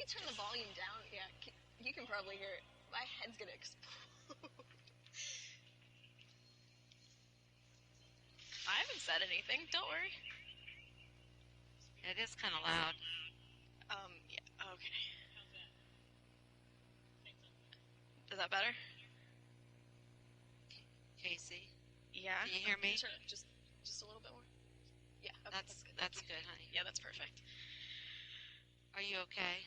turn the volume down? Yeah, you can probably hear it. My head's gonna explode. I haven't said anything. Don't worry. It is kind of loud. Yeah. Okay. Is that better? Casey? Yeah. Can you hear me? Turn it just a little bit more. Yeah. Okay, that's good, honey. Yeah, that's perfect. Are you okay?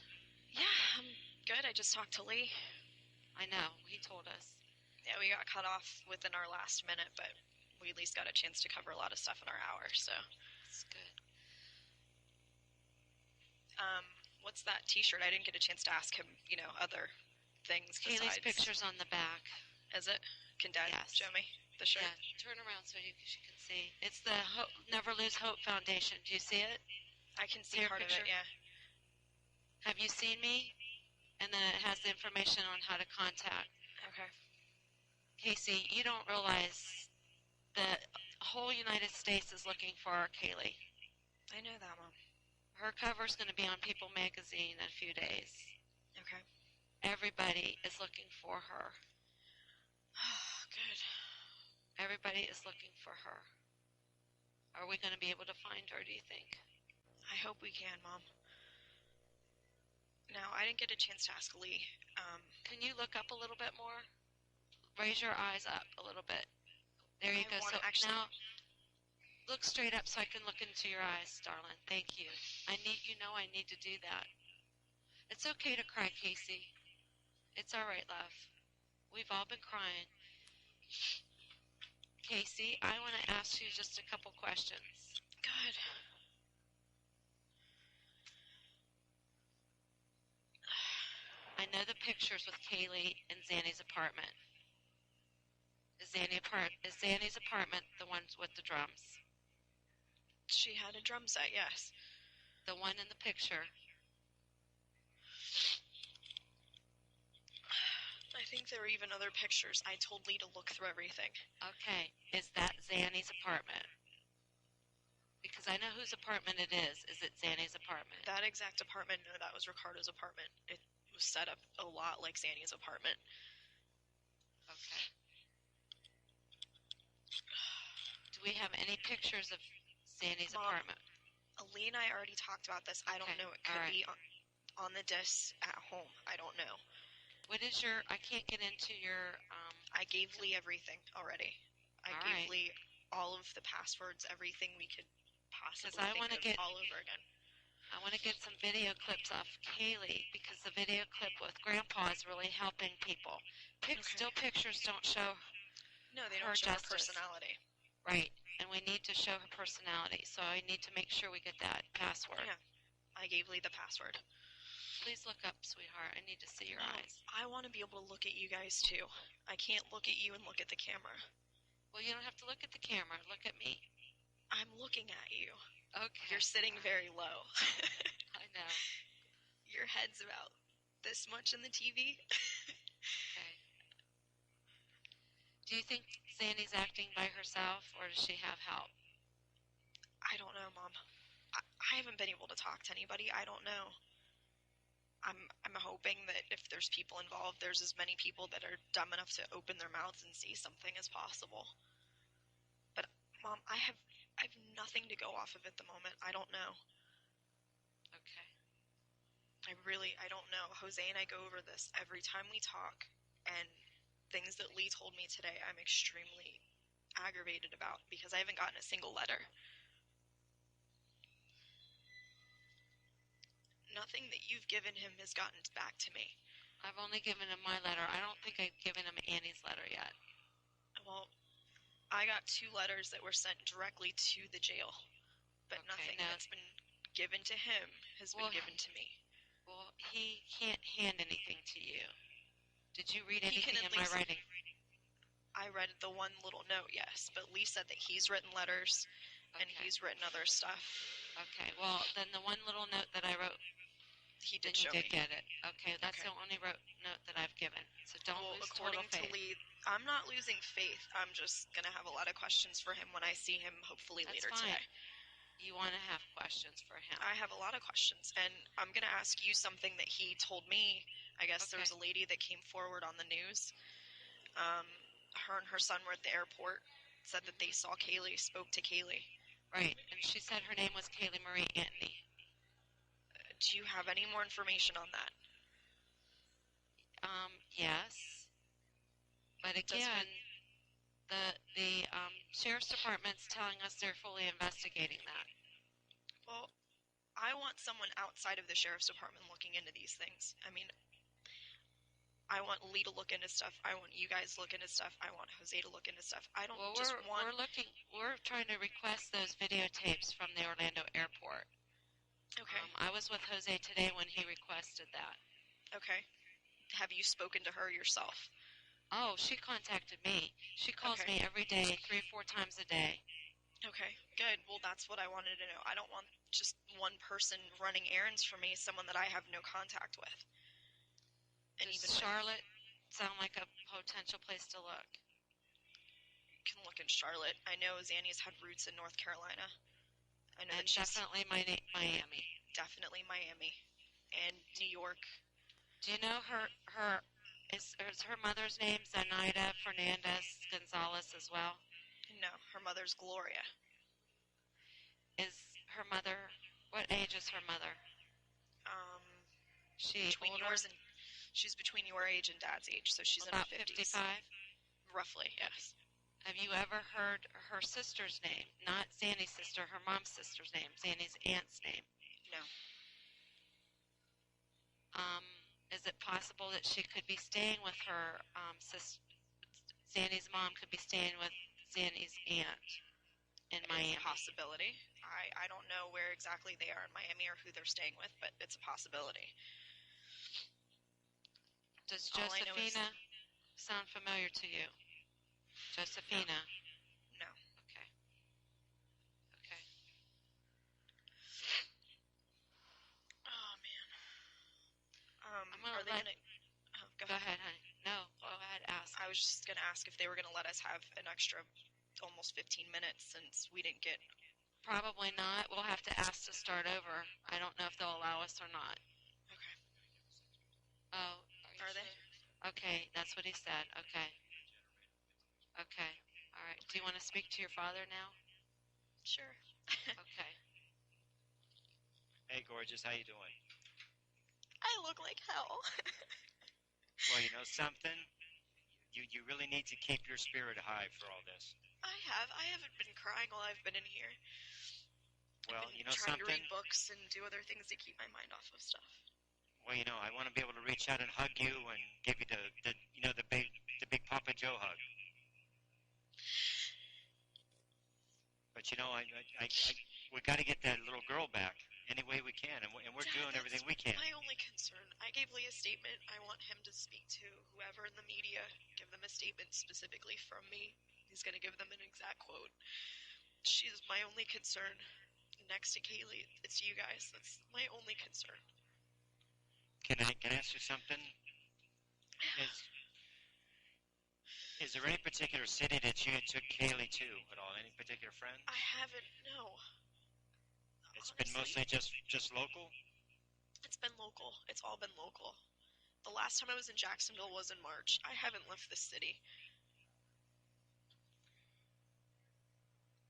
Yeah, I'm good. I just talked to Lee. I know. He told us. Yeah, we got cut off within our last minute, but we at least got a chance to cover a lot of stuff in our hour, so. That's good. What's that T-shirt? I didn't get a chance to ask him, other things Kaylee's besides. picture's on the back. Is it? Can Dad show me the shirt? Yeah, turn around so she can see. It's the Never Lose Hope Foundation. Do you see it? I can see part of it, yeah. Have you seen me? And then it has the information on how to contact. Okay. Casey, you don't realize the whole United States is looking for our Kaylee. I know that, Mom. Her cover's going to be on People magazine in a few days. Okay. Everybody is looking for her. Good. Everybody is looking for her. Are we going to be able to find her, do you think? I hope we can, Mom. Now, I didn't get a chance to ask Lee. Can you look up a little bit more? Raise your eyes up a little bit. There you go. So now, look straight up so I can look into your eyes, darling. Thank you. I need to do that. It's okay to cry, Casey. It's all right, love. We've all been crying. Casey, I want to ask you just a couple questions. Good. I know the pictures with Kaylee in Zanny's apartment. Is Zanny's apartment the one with the drums? She had a drum set, yes. The one in the picture. I think there were even other pictures. I told Lee to look through everything. Okay. Is that Zanny's apartment? Because I know whose apartment it is. Is it Zanny's apartment? That exact apartment, no, that was Ricardo's apartment. It was set up a lot like Zanny's apartment. Okay. Do we have any pictures of Zanny's apartment? Lee and I already talked about this. I don't know. It could be on the disc at home. I don't know. What is your... I can't get into your... I gave Lee everything already. I gave Lee all of the passwords, everything we could possibly think of all over again. I want to get some video clips off Kaylee because the video clip with Grandpa is really helping people. Still pictures don't show No, they don't show her personality. Right, and we need to show her personality, so I need to make sure we get that password. Yeah, I gave Lee the password. Please look up, sweetheart. I need to see your eyes. I want to be able to look at you guys, too. I can't look at you and look at the camera. Well, you don't have to look at the camera. Look at me. I'm looking at you. Okay. You're sitting very low. I know. Your head's about this much in the TV. Okay. Do you think Zanny's acting by herself, or does she have help? I don't know, Mom. I haven't been able to talk to anybody. I don't know. I'm hoping that if there's people involved, there's as many people that are dumb enough to open their mouths and say something as possible. But, Mom, I have nothing to go off of at the moment. I don't know. Okay. I don't know. Jose and I go over this every time we talk, and things that Lee told me today I'm extremely aggravated about because I haven't gotten a single letter. Nothing that you've given him has gotten back to me. I've only given him my letter. I don't think I've given him Annie's letter yet. Well, I got 2 letters that were sent directly to the jail, but nothing that's been given to him has been given to me. Well, he can't hand anything to you. Did you read anything in my writing? I read the one little note, yes, but Lee said that he's written letters and he's written other stuff. Okay, well, then the one little note that I wrote, he did show me. Get it. Okay, that's the only note that I've given. So don't lose total faith. According to Lee, I'm not losing faith. I'm just going to have a lot of questions for him when I see him hopefully later today. you want to have questions for him. I have a lot of questions, and I'm going to ask you something that he told me. I guess there was a lady that came forward on the news. Her and her son were at the airport, said that they saw Kaylee, spoke to Kaylee. Right, and she said her name was Kaylee Marie Antony. Do you have any more information on that? Yes. But again, the Sheriff's Department's telling us they're fully investigating that. Well, I want someone outside of the Sheriff's Department looking into these things. I mean, I want Lee to look into stuff. I want you guys to look into stuff. I want Jose to look into stuff. I don't just want... We're trying to request those videotapes from the Orlando airport. Okay. I was with Jose today when he requested that. Okay. Have you spoken to her yourself? Oh, she contacted me. She calls me every day, 3 or 4 times a day. Okay, good. Well, that's what I wanted to know. I don't want just one person running errands for me, someone that I have no contact with. And does Charlotte sound like a potential place to look? You can look in Charlotte. I know Zanny's had roots in North Carolina. I know and that definitely Miami. Definitely Miami. And New York. Do you know is her mother's name Zenaida Fernandez Gonzalez as well? No, her mother's Gloria. Is her mother, what age is her mother? She's between your age and Dad's age, so she's about in her 50s. 55? Roughly, yes. Have you ever heard her sister's name? Not Zanny's sister, her mom's sister's name, Zanny's aunt's name. No. Is it possible that she could be staying with her Zanny's mom could be staying with Zanny's aunt in Miami? It's a possibility. I don't know where exactly they are in Miami or who they're staying with, but it's a possibility. Does Josephina sound familiar to you? Josephina? No. Okay. Okay. Oh, man. Go ahead, honey. No, go ahead, ask. I was just going to ask if they were going to let us have an extra almost 15 minutes since we didn't get... Probably not. We'll have to ask to start over. I don't know if they'll allow us or not. Okay. Oh, are they? Okay, that's what he said. Okay. Okay. All right. Do you want to speak to your father now? Sure. Okay. Hey, gorgeous. How you doing? I look like hell. Well, you know something? You really need to keep your spirit high for all this. I haven't been crying while I've been in here. Well, you know trying something? to read books and do other things to keep my mind off of stuff. Well, you know, I want to be able to reach out and hug you and give you the big Papa Joe hug. But you know, we got to get that little girl back any way we can, and we're Dad, doing everything we can. My only concern. I gave Lee a statement. I want him to speak to whoever in the media, give them a statement specifically from me. He's going to give them an exact quote. She's my only concern. Next to Kaylee, it's you guys. That's my only concern. Can I ask you something? Is there any particular city that you took Kaylee to at all? Any particular friend? I haven't, no. It's been mostly just local? It's been local. It's all been local. The last time I was in Jacksonville was in March. I haven't left the city.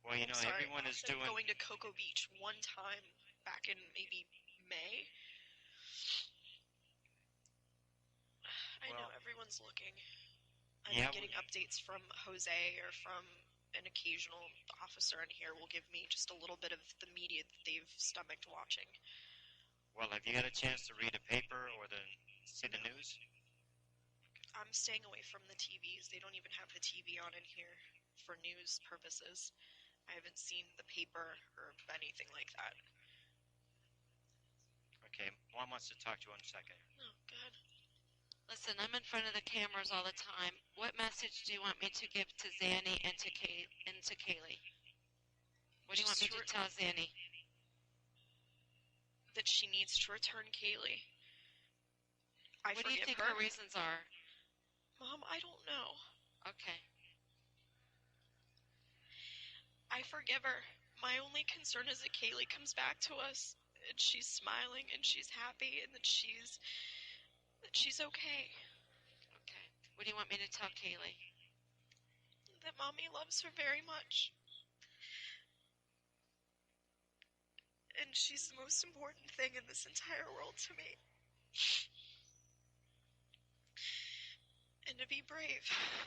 Well, you know, everyone is doing... going to Cocoa Beach one time back in maybe May. I know everyone's looking. I'm getting updates from Jose or from an occasional officer in here will give me just a little bit of the media that they've stomached watching. Well, have you had a chance to read a paper or see the news? I'm staying away from the TVs. They don't even have the TV on in here for news purposes. I haven't seen the paper or anything like that. Okay, Mom wants to talk to you in a second. Oh, God. Listen, I'm in front of the cameras all the time. What message do you want me to give to Zanny and to Kaylee? What do you want me to tell Zanny? That she needs to return Kaylee. What do you think her reasons are? Mom, I don't know. Okay. I forgive her. My only concern is that Kaylee comes back to us and she's smiling and she's happy and that she's okay. Okay. What do you want me to tell Kaylee? That Mommy loves her very much. And she's the most important thing in this entire world to me. And to be brave.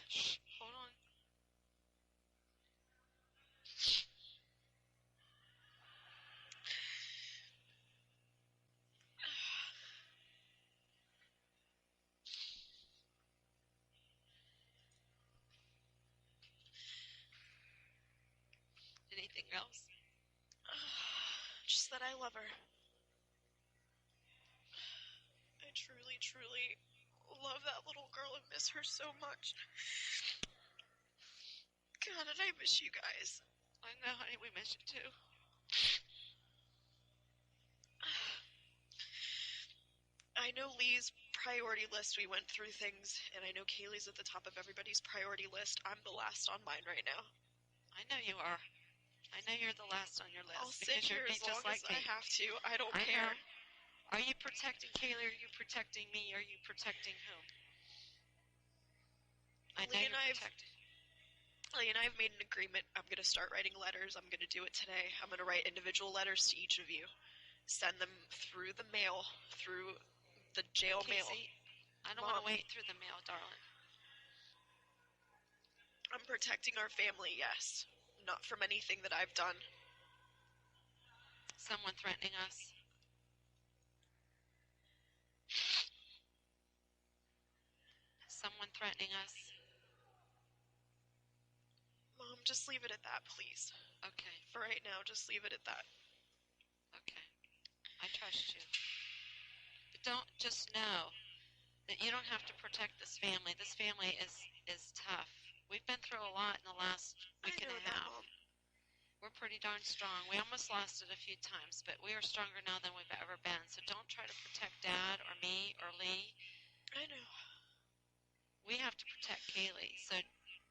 Shh, hold on. Anything else? Just that I love her. I truly, truly love that little girl and miss her so much. God, did I miss you guys. I know, honey, we miss you too. I know Lee's priority list, we went through things, and I know Kaylee's at the top of everybody's priority list. I'm the last on mine right now. I know you are. I know you're the last on your list. I'll sit here as long as I have to. I don't care. Are you protecting Kaylee? Are you protecting me? Are you protecting whom? I know you're protecting. Lee and I have made an agreement. I'm going to start writing letters. I'm going to do it today. I'm going to write individual letters to each of you. Send them through the mail, through the jail mail. I don't want to wait through the mail, darling. I'm protecting our family, yes. Not from anything that I've done. Someone threatening us. Someone threatening us. Mom, just leave it at that, please. Okay. For right now, just leave it at that. Okay. I trust you. But don't just know that you don't have to protect this family. This family is tough. We've been through a lot in the last week and a half. Mom. We're pretty darn strong. We almost lost it a few times, but we are stronger now than we've ever been. So don't try to protect Dad or me or Lee. I know. We have to protect Kaylee. So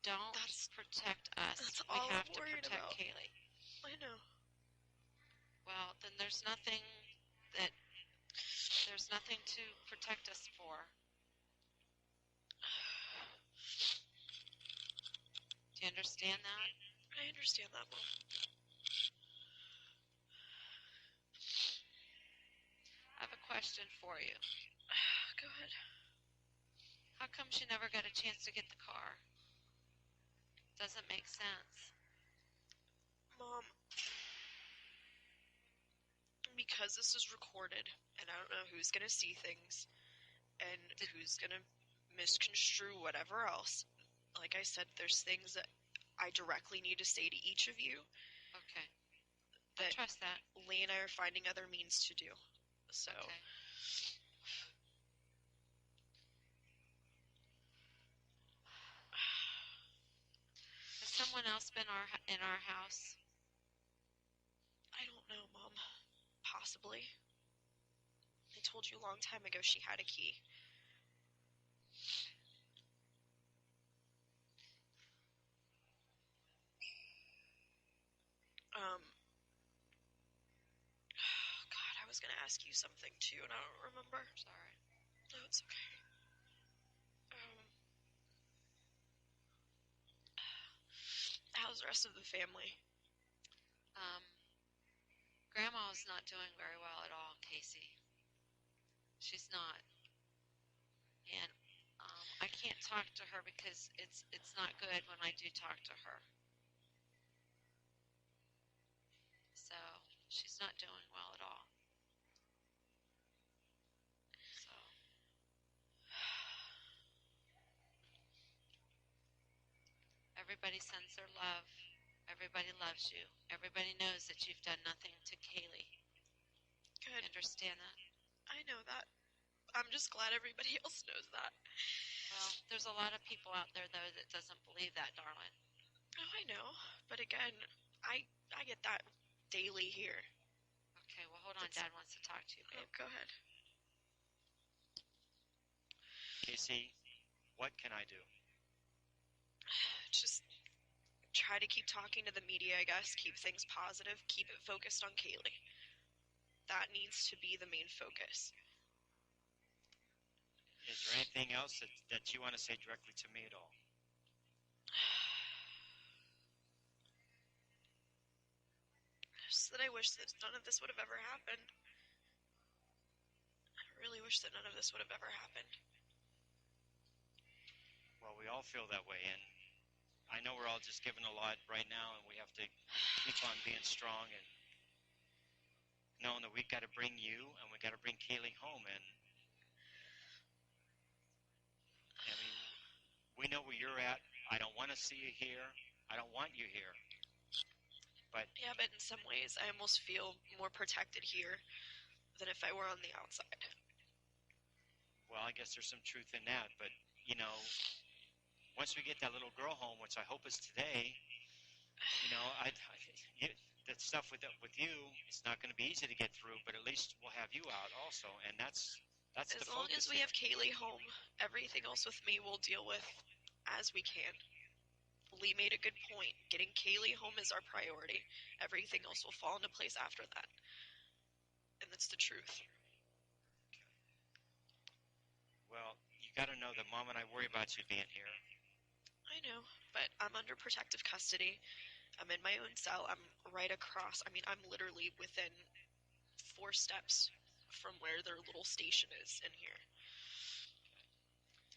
don't protect us. That's we all have I'm to worried protect about. Kaylee. I know. Well, then there's nothing to protect us for. Do you understand that? I understand that, Mom. I have a question for you. Go ahead. How come she never got a chance to get the car? Doesn't make sense. Mom, because this is recorded, and I don't know who's going to see things, and who's going to misconstrue whatever else. Like I said, there's things that I directly need to say to each of you. Okay. That I trust that. Lee and I are finding other means to do. So. Okay. Has someone else been in our house? I don't know, Mom. Possibly. I told you a long time ago she had a key. God, I was going to ask you something too, and I don't remember. Sorry. No, it's okay. How's the rest of the family? Grandma's not doing very well at all, Casey. She's not. And I can't talk to her because it's not good when I do talk to her. So she's not doing well at all. So everybody sends their love. Everybody loves you. Everybody knows that you've done nothing to Kaylee. Good. You understand that? I know that. I'm just glad everybody else knows that. Well, there's a lot of people out there, though, that doesn't believe that, darling. Oh, I know. But again, I get that daily here. Okay, well, hold on. Dad wants to talk to you, babe. Oh, go ahead. Casey, what can I do? Just try try to keep talking to the media, I guess, keep things positive, keep it focused on Kaylee. That needs to be the main focus. Is there anything else that you want to say directly to me at all? Just that I wish that none of this would have ever happened. I really wish that none of this would have ever happened. Well, we all feel that way, and I know we're all just given a lot right now, and we have to keep on being strong and knowing that we've got to bring you and we've got to bring Kaylee home. And I mean, we know where you're at. I don't want to see you here. I don't want you here. But yeah, but in some ways, I almost feel more protected here than if I were on the outside. Well, I guess there's some truth in that. But, you know, once we get that little girl home, which I hope is today, you know, that stuff with you, it's not going to be easy to get through, but at least we'll have you out also. And that's the focus. As long as we have Kaylee home, everything else with me we'll deal with as we can. Lee made a good point. Getting Kaylee home is our priority. Everything else will fall into place after that. And that's the truth. Well, you got to know that Mom and I worry about you being here. I know, but I'm under protective custody. I'm in my own cell. I'm right across. I mean, I'm literally within 4 steps from where their little station is in here.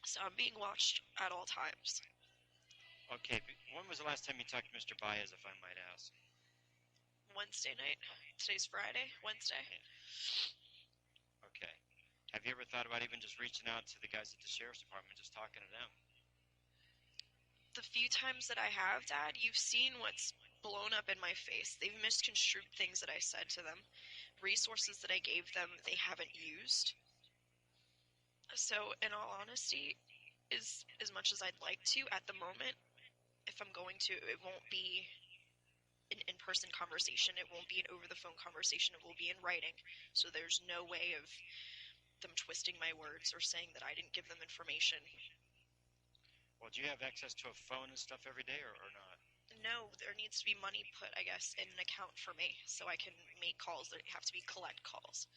So I'm being watched at all times. Okay, but when was the last time you talked to Mr. Baez, if I might ask? Wednesday night. Today's Friday. Wednesday. Okay. Have you ever thought about even just reaching out to the guys at the sheriff's department, just talking to them? The few times that I have, Dad, you've seen what's blown up in my face. They've misconstrued things that I said to them. Resources that I gave them, they haven't used. So, in all honesty, as much as I'd like to, at the moment, if I'm going to, it won't be an in-person conversation. It won't be an over-the-phone conversation. It will be in writing. So there's no way of them twisting my words or saying that I didn't give them information. Well, do you have access to a phone and stuff every day or not? No, there needs to be money put, I guess, in an account for me so I can make calls. They have to be collect calls.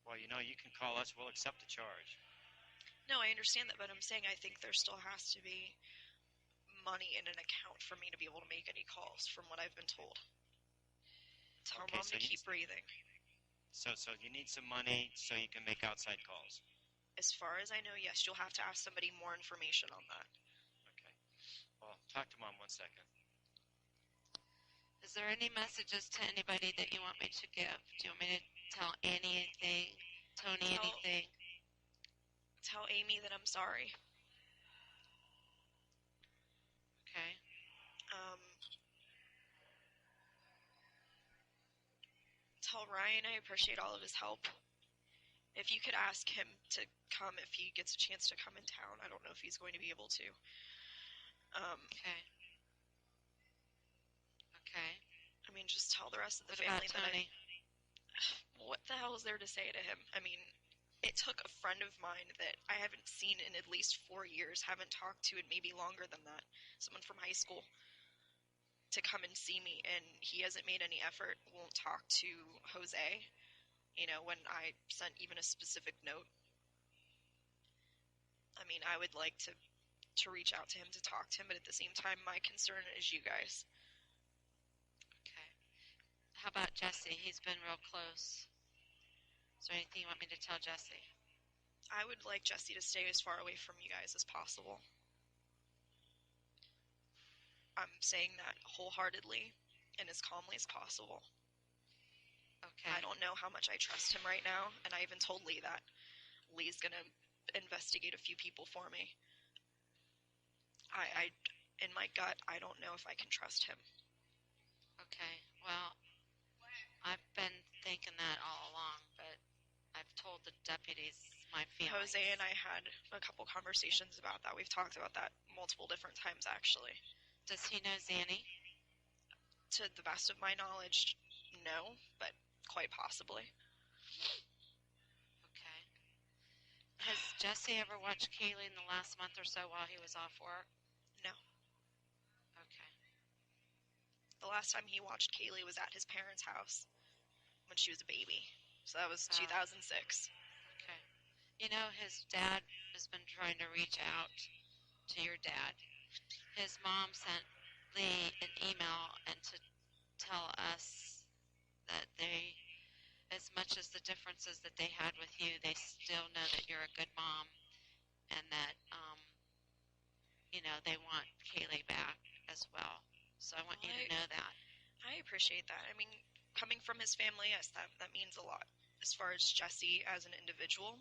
Well, you know, you can call us. We'll accept the charge. No, I understand that, but I'm saying I think there still has to be money in an account for me to be able to make any calls, from what I've been told. Tell Mom to keep breathing. So you need some money so you can make outside calls? As far as I know, yes. You'll have to ask somebody more information on that. Okay. Well, talk to Mom 1 second. Is there any messages to anybody that you want me to give? Do you want me to tell Annie anything? Tony anything? Tell Amy that I'm sorry. Okay. Tell Ryan I appreciate all of his help. If you could ask him to come if he gets a chance to come in town. I don't know if he's going to be able to. Okay. Okay. I mean, just tell the rest of the What family about Tony? What the hell is there to say to him? I mean, it took a friend of mine that I haven't seen in at least 4 years, haven't talked to in maybe longer than that, someone from high school, to come and see me, and he hasn't made any effort, won't talk to Jose, you know, when I sent even a specific note. I mean, I would like to reach out to him, to talk to him, but at the same time, my concern is you guys. Okay. How about Jesse? He's been real close. Is there anything you want me to tell Jesse? I would like Jesse to stay as far away from you guys as possible. I'm saying that wholeheartedly and as calmly as possible. Okay. I don't know how much I trust him right now, and I even told Lee that. Lee's going to investigate a few people for me. I in my gut, I don't know if I can trust him. Okay. Well, I've been thinking that all along, but I've told the deputies my feelings. Jose and I had a couple conversations about that. We've talked about that multiple different times, actually. Does he know Zanny? To the best of my knowledge, no, but quite possibly. Okay. Has Jesse ever watched Kaylee in the last month or so while he was off work? No. last time he watched Kaylee was at his parents' house when she was a baby. So that was Oh. 2006. Okay. You know, his dad has been trying to reach out to your dad. His mom sent Lee an email and to tell us that they, as much as the differences that they had with you, they still know that you're a good mom and that, you know, they want Kaylee back as well. So I want you to know that. I appreciate that. I mean, coming from his family, yes, that means a lot. As far as Jesse as an individual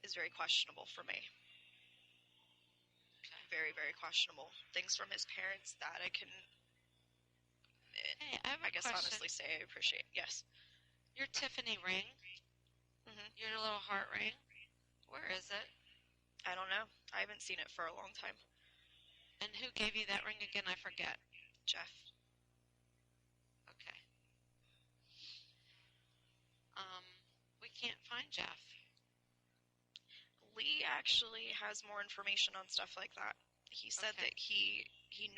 is very questionable for me. Okay. Very, very questionable. Things from his parents that I can, Hey, I have a guess, question. honestly say I appreciate. Yes. Your Tiffany ring, your little heart ring, where is it? I don't know. I haven't seen it for a long time. And who gave you that ring again? I forget. Jeff. Okay. We can't find Jeff. Lee actually has more information on stuff like that. He said that he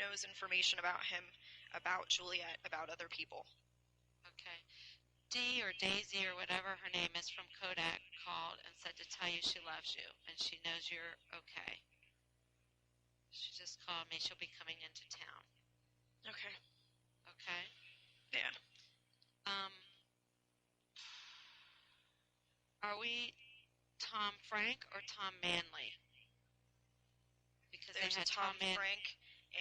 knows information about him, about Juliet, about other people. Okay. Dee or Daisy or whatever her name is from Kodak called and said to tell you she loves you and she knows you're okay. She just called me. She'll be coming into town. Okay. Okay? Yeah. Are we Tom Frank or Tom Manley? Because there's they had a Tom Frank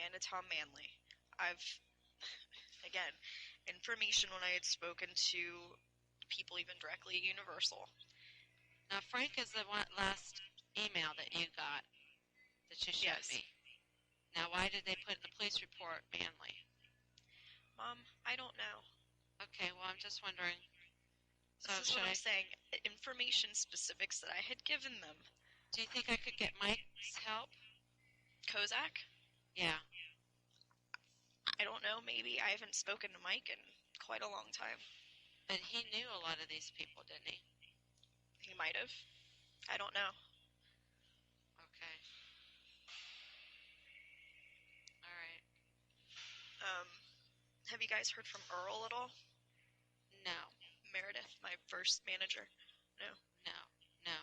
and a Tom Manley. I've, again, information when I had spoken to people even directly at Universal. Now, Frank is the last email that you got that you showed me. Now, why did they put in the police report Manley? Mom, I don't know. Okay, well, I'm just wondering. So this is what I'm saying. Information specifics that I had given them. Do you think I could get Mike's help? Kozak? Yeah. I don't know. Maybe. I haven't spoken to Mike in quite a long time. But he knew a lot of these people, didn't he? He might have. I don't know. Okay. All right. Have you guys heard from Earl at all? No. Meredith, my first manager? No. No.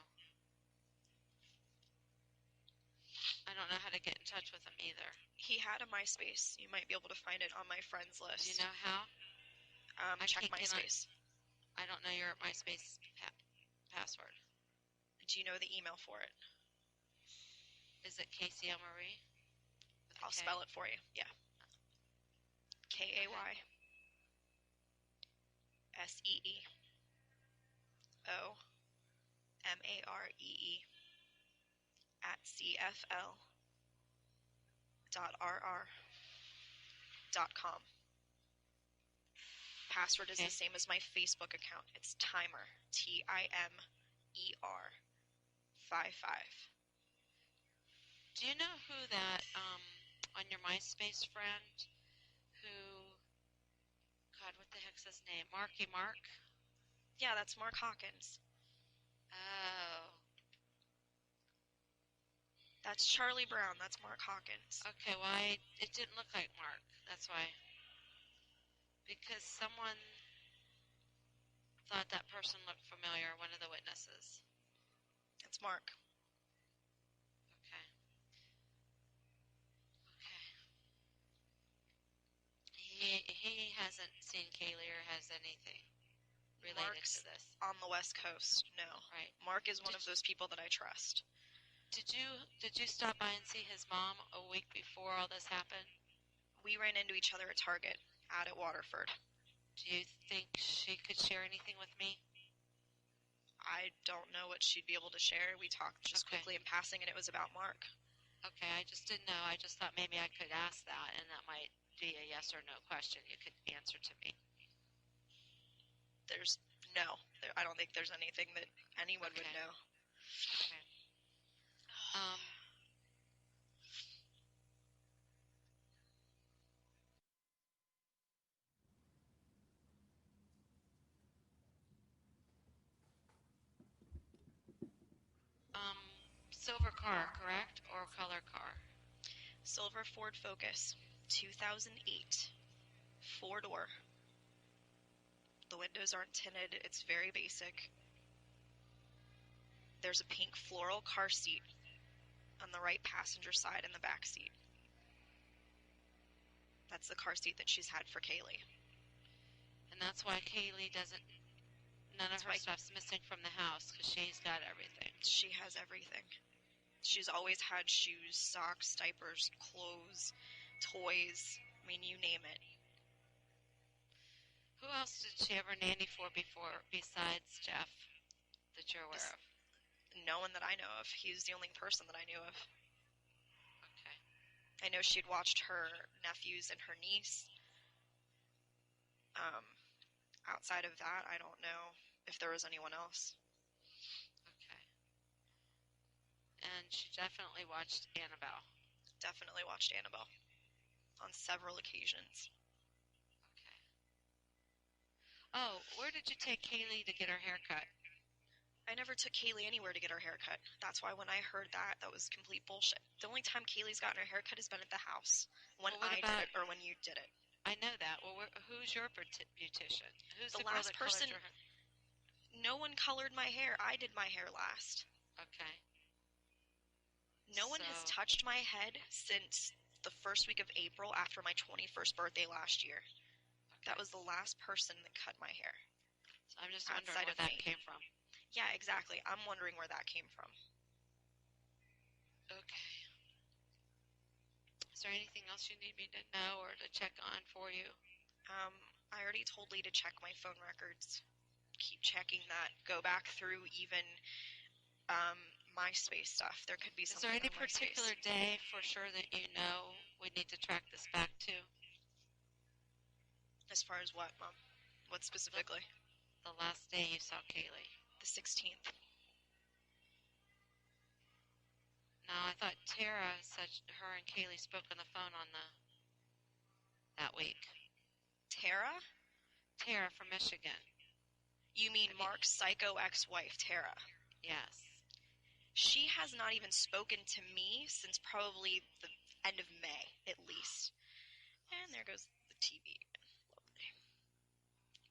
I don't know how to get in touch with him either. He had a MySpace. You might be able to find it on my friends list. Do you know how? Check MySpace. I don't know your MySpace password. Do you know the email for it? Is it Casey L. Marie? I'll spell it for you. Yeah. KAYSEEOMAREE@cfl.rr.com. Password is the same as my Facebook account. It's Timer. TIMER 55. Do you know who that on your MySpace friend who, God, what the heck's his name? Marky Mark? Yeah, that's Mark Hawkins. Oh. That's Charlie Brown. That's Mark Hawkins. Okay, well, it didn't look like Mark. That's why. Because someone thought that person looked familiar, one of the witnesses. It's Mark. Okay. He hasn't seen Kaylee or has anything related Mark's to this. On the West Coast, no. Right. Mark is one of those people that I trust. Did you stop by and see his mom a week before all this happened? We ran into each other at Target out at Waterford. Do you think she could share anything with me? I don't know what she'd be able to share. We talked just quickly in passing, and it was about Mark. Okay, I just didn't know. I just thought maybe I could ask that, and that might be a yes or no question you could answer to me. I don't think there's anything that anyone would know. Okay. Silver car, correct? Or color car? Silver Ford Focus. 2008. 4-door. The windows aren't tinted. It's very basic. There's a pink floral car seat on the right passenger side in the back seat. That's the car seat that she's had for Kaylee. And that's why Kaylee doesn't, none of her stuff's missing from the house, because she's got everything. She has everything. She's always had shoes, socks, diapers, clothes, toys. I mean, you name it. Who else did she ever nanny for before, besides Jeff, that you're aware of? No one that I know of. He's the only person that I knew of. Okay. I know she'd watched her nephews and her niece. Outside of that, I don't know if there was anyone else. Okay. And she definitely watched Annabelle. Definitely watched Annabelle on several occasions. Okay. Oh, where did you take Kaylee to get her hair cut? I never took Kaylee anywhere to get her hair cut. That's why when I heard that was complete bullshit. The only time Kaylee's gotten her hair cut has been at the house. When I did it or when you did it. I know that. Well, who's your beautician? Who's the last girl that person? Colored your hair? No one colored my hair. I did my hair last. Okay. No one has touched my head since the first week of April after my 21st birthday last year. Okay. That was the last person that cut my hair. So I'm just wondering where that came from. Yeah, exactly. I'm wondering where that came from. Okay. Is there anything else you need me to know or to check on for you? I already told Lee to check my phone records. Keep checking that. Go back through even MySpace stuff. There could be something. Is there any particular day for sure that you know we need to track this back to? As far as what, Mom? What specifically? The last day you saw Kaylee. The 16th. No, I thought Tara said her and Kaylee spoke on the phone on that week. Tara? Tara from Michigan. You mean Mark's psycho ex-wife, Tara? Yes. She has not even spoken to me since probably the end of May, at least. And there goes the TV. Lovely.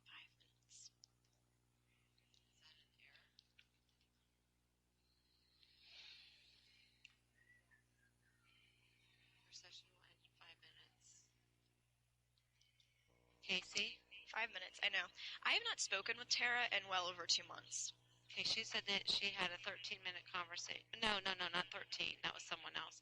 5 minutes. Session 1, 5 minutes. Casey? 5 minutes, I know. I have not spoken with Tara in well over 2 months. Okay, she said that she had a 13-minute conversation. No, not 13. That was someone else.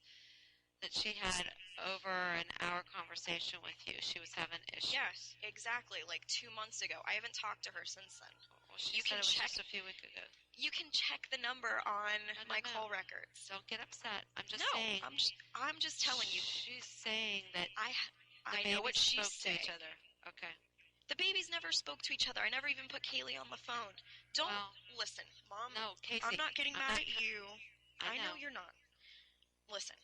That she had over an hour conversation with you. She was having issues. Yes, exactly. Like 2 months ago. I haven't talked to her since then. Well, she said it was just a few weeks ago. You can check the number on my call records. Don't get upset. I'm just saying. I'm just telling you. She's saying that I know what she's saying. To each other. Okay. The babies never spoke to each other. I never even put Kaylee on the phone. Listen, Mom. No, Casey. I'm not getting mad at you. I know you're not. Listen.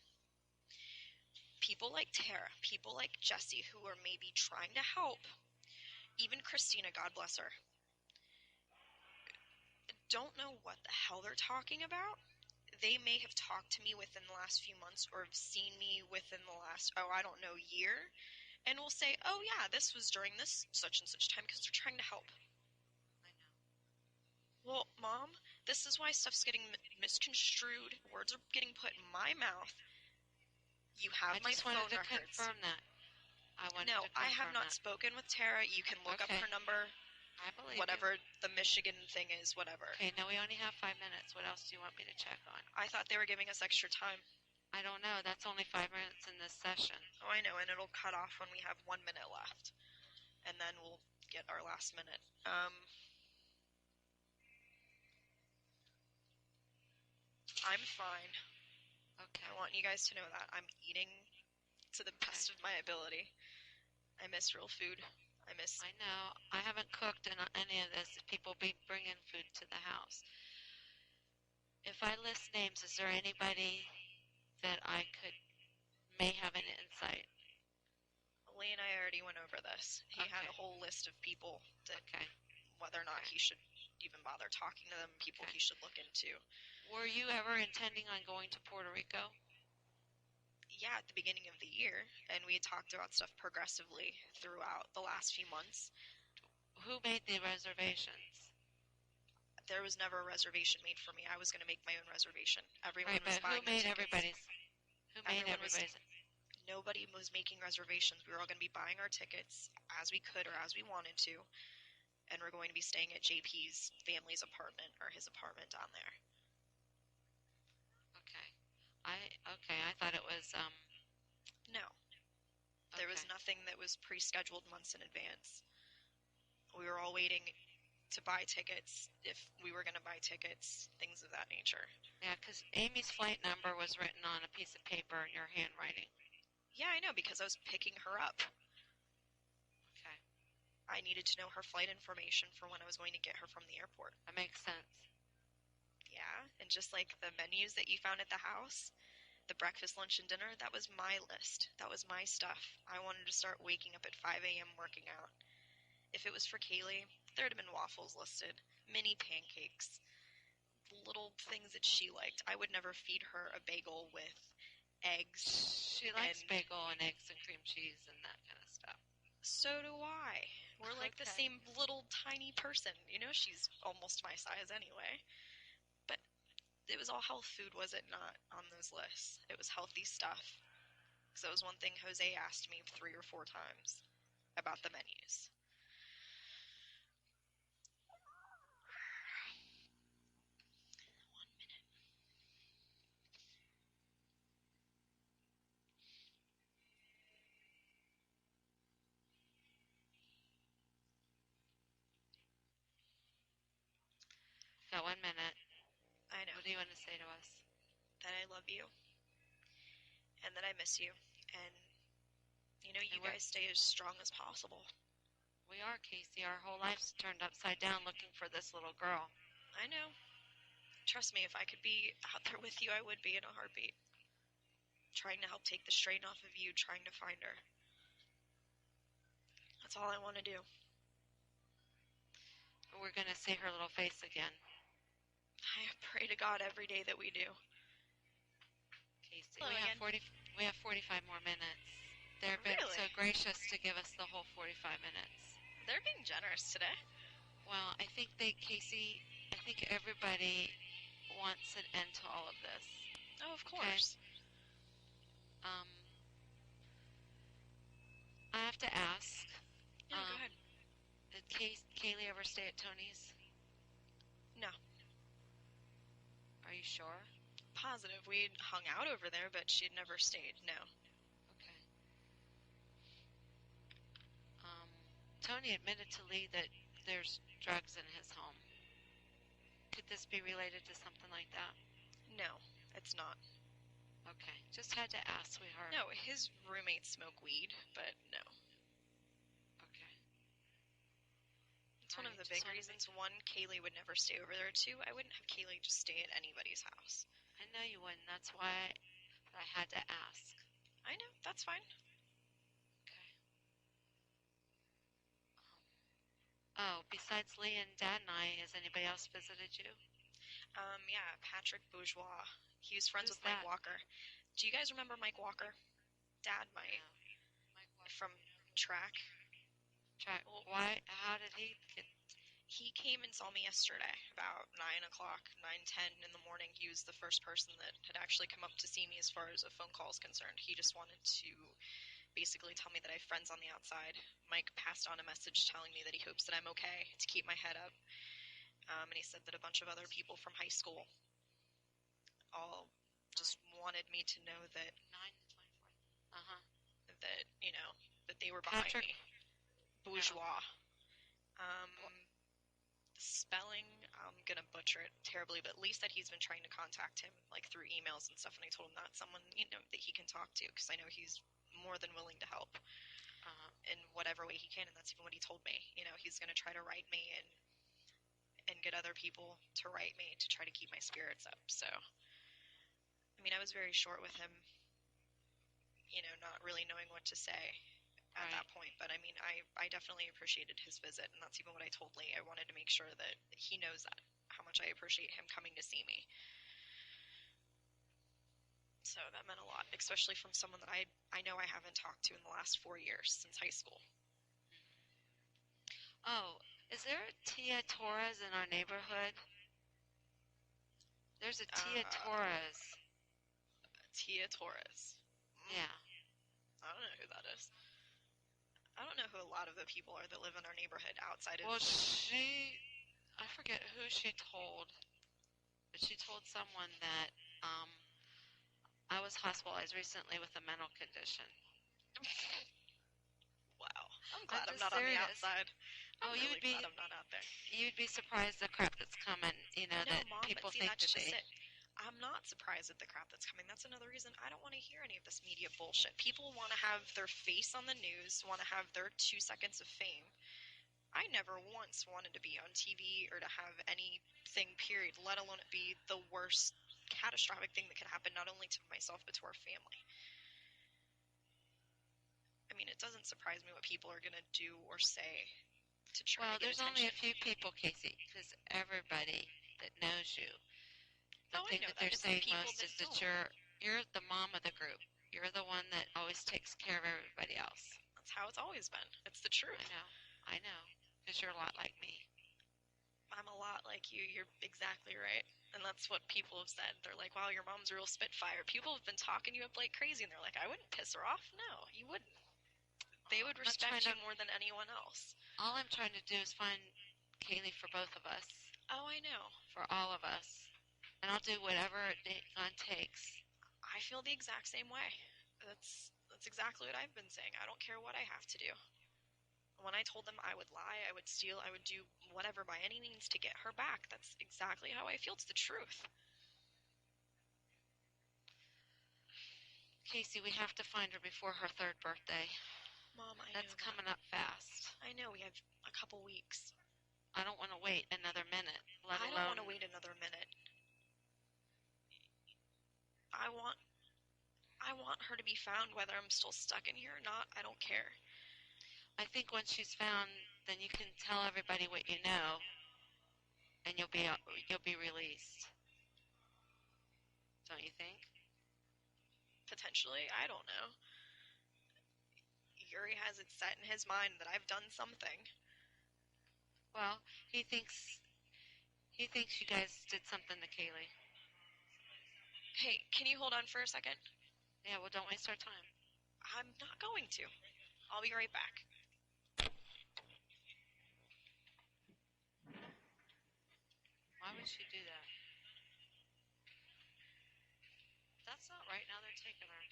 People like Tara, people like Jessie, who are maybe trying to help, even Christina, God bless her, don't know what the hell they're talking about. They may have talked to me within the last few months or have seen me within the last, year. And will say, oh yeah, this was during this such and such time because they're trying to help. I know. Well, Mom, this is why stuff's getting misconstrued. Words are getting put in my mouth. You have my phone records. I just wanted to confirm that. I have not spoken with Tara. You can look up her number. I believe whatever the Michigan thing is, whatever. Okay, now we only have 5 minutes. What else do you want me to check on? I thought they were giving us extra time. I don't know. That's only 5 minutes in this session. Oh, I know, and it'll cut off when we have 1 minute left. And then we'll get our last minute. I'm fine. Okay. I want you guys to know that. I'm eating to the best of my ability. I miss real food. I know. I haven't cooked in any of this. People be bringing food to the house. If I list names, is there anybody that I may have an insight? Lee and I already went over this. He had a whole list of people that whether or not he should even bother talking to them, people he should look into. Were you ever intending on going to Puerto Rico? Yeah, at the beginning of the year, and we had talked about stuff progressively throughout the last few months. Who made the reservations? There was never a reservation made for me. I was going to make my own reservation. Everyone Right, was but buying who made their tickets. everybody's? Who made Everyone was- everybody's? Nobody was making reservations. We were all going to be buying our tickets as we could or as we wanted to, and we're going to be staying at JP's family's apartment or his apartment down there. Okay. I thought it was No, there was okay. nothing that was pre-scheduled months in advance. We were all waiting to buy tickets if we were going to buy tickets, things of that nature. Yeah, because Amy's flight number was written on a piece of paper in your handwriting. Yeah, I know, because I was picking her up. Okay. I needed to know her flight information for when I was going to get her from the airport. That makes sense. Yeah, and just like the menus that you found at the house, the breakfast, lunch, and dinner, that was my list. That was my stuff. I wanted to start waking up at 5 a.m. working out. If it was for Kaylee, there would have been waffles listed, mini pancakes, little things that she liked. I would never feed her a bagel with eggs. She likes bagel and eggs and cream cheese and that kind of stuff. So do I. We're like the Okay. same little tiny person. You know, she's almost my size anyway. But it was all health food, was it not, on those lists? It was healthy stuff. Because that was one thing Jose asked me 3 or 4 times about the menus. Got 1 minute. I know. What do you want to say to us? That I love you. And that I miss you. And, you know, you guys stay as strong as possible. We are, Casey. Our whole life's turned upside down looking for this little girl. I know. Trust me, if I could be out there with you, I would be in a heartbeat. Trying to help take the strain off of you, trying to find her. That's all I want to do. We're going to see her little face again. I pray to God every day that we do. Casey, Hello we have 45 more minutes. They've been so gracious to give us the whole 45 minutes. They're being generous today. Well, I think Casey, I think everybody wants an end to all of this. Oh, of course. Okay? I have to ask. Yeah, go ahead. Did Kaylee ever stay at Tony's? No. Are you sure? Positive. We'd hung out over there, but she'd never stayed. No. Okay. Tony admitted to Lee that there's drugs in his home. Could this be related to something like that? No, it's not. Okay. Just had to ask, sweetheart. No, his roommates smoke weed, but no. Okay. It's one of the big reasons. One, Kaylee would never stay over there. Two, I wouldn't have Kaylee just stay at anybody's house. I know you wouldn't. That's why I had to ask. I know. That's fine. Okay. Besides Lee and Dad and I, has anybody else visited you? Yeah, Patrick Bourgeois. He was friends Who's with Mike that? Walker. Do you guys remember Mike Walker? Dad might. Mike Walker. From track. Why? How did he get? He came and saw me yesterday about 9 o'clock, 9:10 in the morning. He was the first person that had actually come up to see me as far as a phone call is concerned. He just wanted to basically tell me that I have friends on the outside. Mike passed on a message telling me that he hopes that I'm okay, to keep my head up. And he said that a bunch of other people from high school all just wanted me to know that 9/24. that, you know, that they were behind Patrick? me. Bourgeois. The spelling, I'm going to butcher it terribly, but at least that he's been trying to contact him, like, through emails and stuff, and I told him that's someone, you know, that he can talk to, because I know he's more than willing to help in whatever way he can, and that's even what he told me. You know, he's going to try to write me and get other people to write me to try to keep my spirits up. So, I mean, I was very short with him, you know, not really knowing what to say at that point. But, I mean, I definitely appreciated his visit, and that's even what I told Lee. I wanted to make sure that he knows that, how much I appreciate him coming to see me. So, So that meant a lot, especially from someone that I know I haven't talked to in the last 4 years since high school. Oh, is there a Tia Torres in our neighborhood? There's a Tia Torres. Tia Torres. Yeah. I don't know who that is. I don't know who a lot of the people are that live in our neighborhood outside of... Well, I forget who she told, but she told someone that I was hospitalized recently with a mental condition. Wow. I'm glad I'm not serious. on the outside. I'm you'd be glad I'm not out there. You'd be surprised the crap that's coming, that Mom, people but see, think that's that just it. I'm not surprised at the crap that's coming. That's another reason I don't want to hear any of this media bullshit. People want to have their face on the news, want to have their 2 seconds of fame. I never once wanted to be on TV or to have anything, period, let alone it be the worst catastrophic thing that could happen not only to myself but to our family. I mean, it doesn't surprise me what people are going to do or say to try to get there's attention. only a few people, Casey, because everybody that knows you, the thing that they're saying most is that you're the mom of the group. You're the one that always takes care of everybody else. That's how it's always been. It's the truth. I know, because you're a lot like me. I'm a lot like you. You're exactly right. And that's what people have said. They're like, wow, your mom's a real spitfire. People have been talking you up like crazy, and they're like, I wouldn't piss her off. No, you wouldn't. They would respect you more than anyone else. All I'm trying to do is find Kaylee for both of us. Oh, I know. For all of us. And I'll do whatever it takes. I feel the exact same way. That's exactly what I've been saying. I don't care what I have to do. When I told them I would lie, I would steal, I would do whatever by any means to get her back. That's exactly how I feel. It's the truth. Casey, we have to find her before her 3rd birthday. Mom, That's coming up fast. I know, we have a couple weeks. I don't want to wait another minute, let alone... I don't want to wait another minute. I want her to be found, whether I'm still stuck in here or not. I don't care. I think once she's found, then you can tell everybody what you know, and you'll be released. Don't you think? Potentially, I don't know. Yuri has it set in his mind that I've done something. Well, he thinks you guys did something to Kaylee. Hey, can you hold on for a second? Yeah, well, don't waste our time. I'm not going to. I'll be right back. Why would she do that? That's not right. Now they're taking her.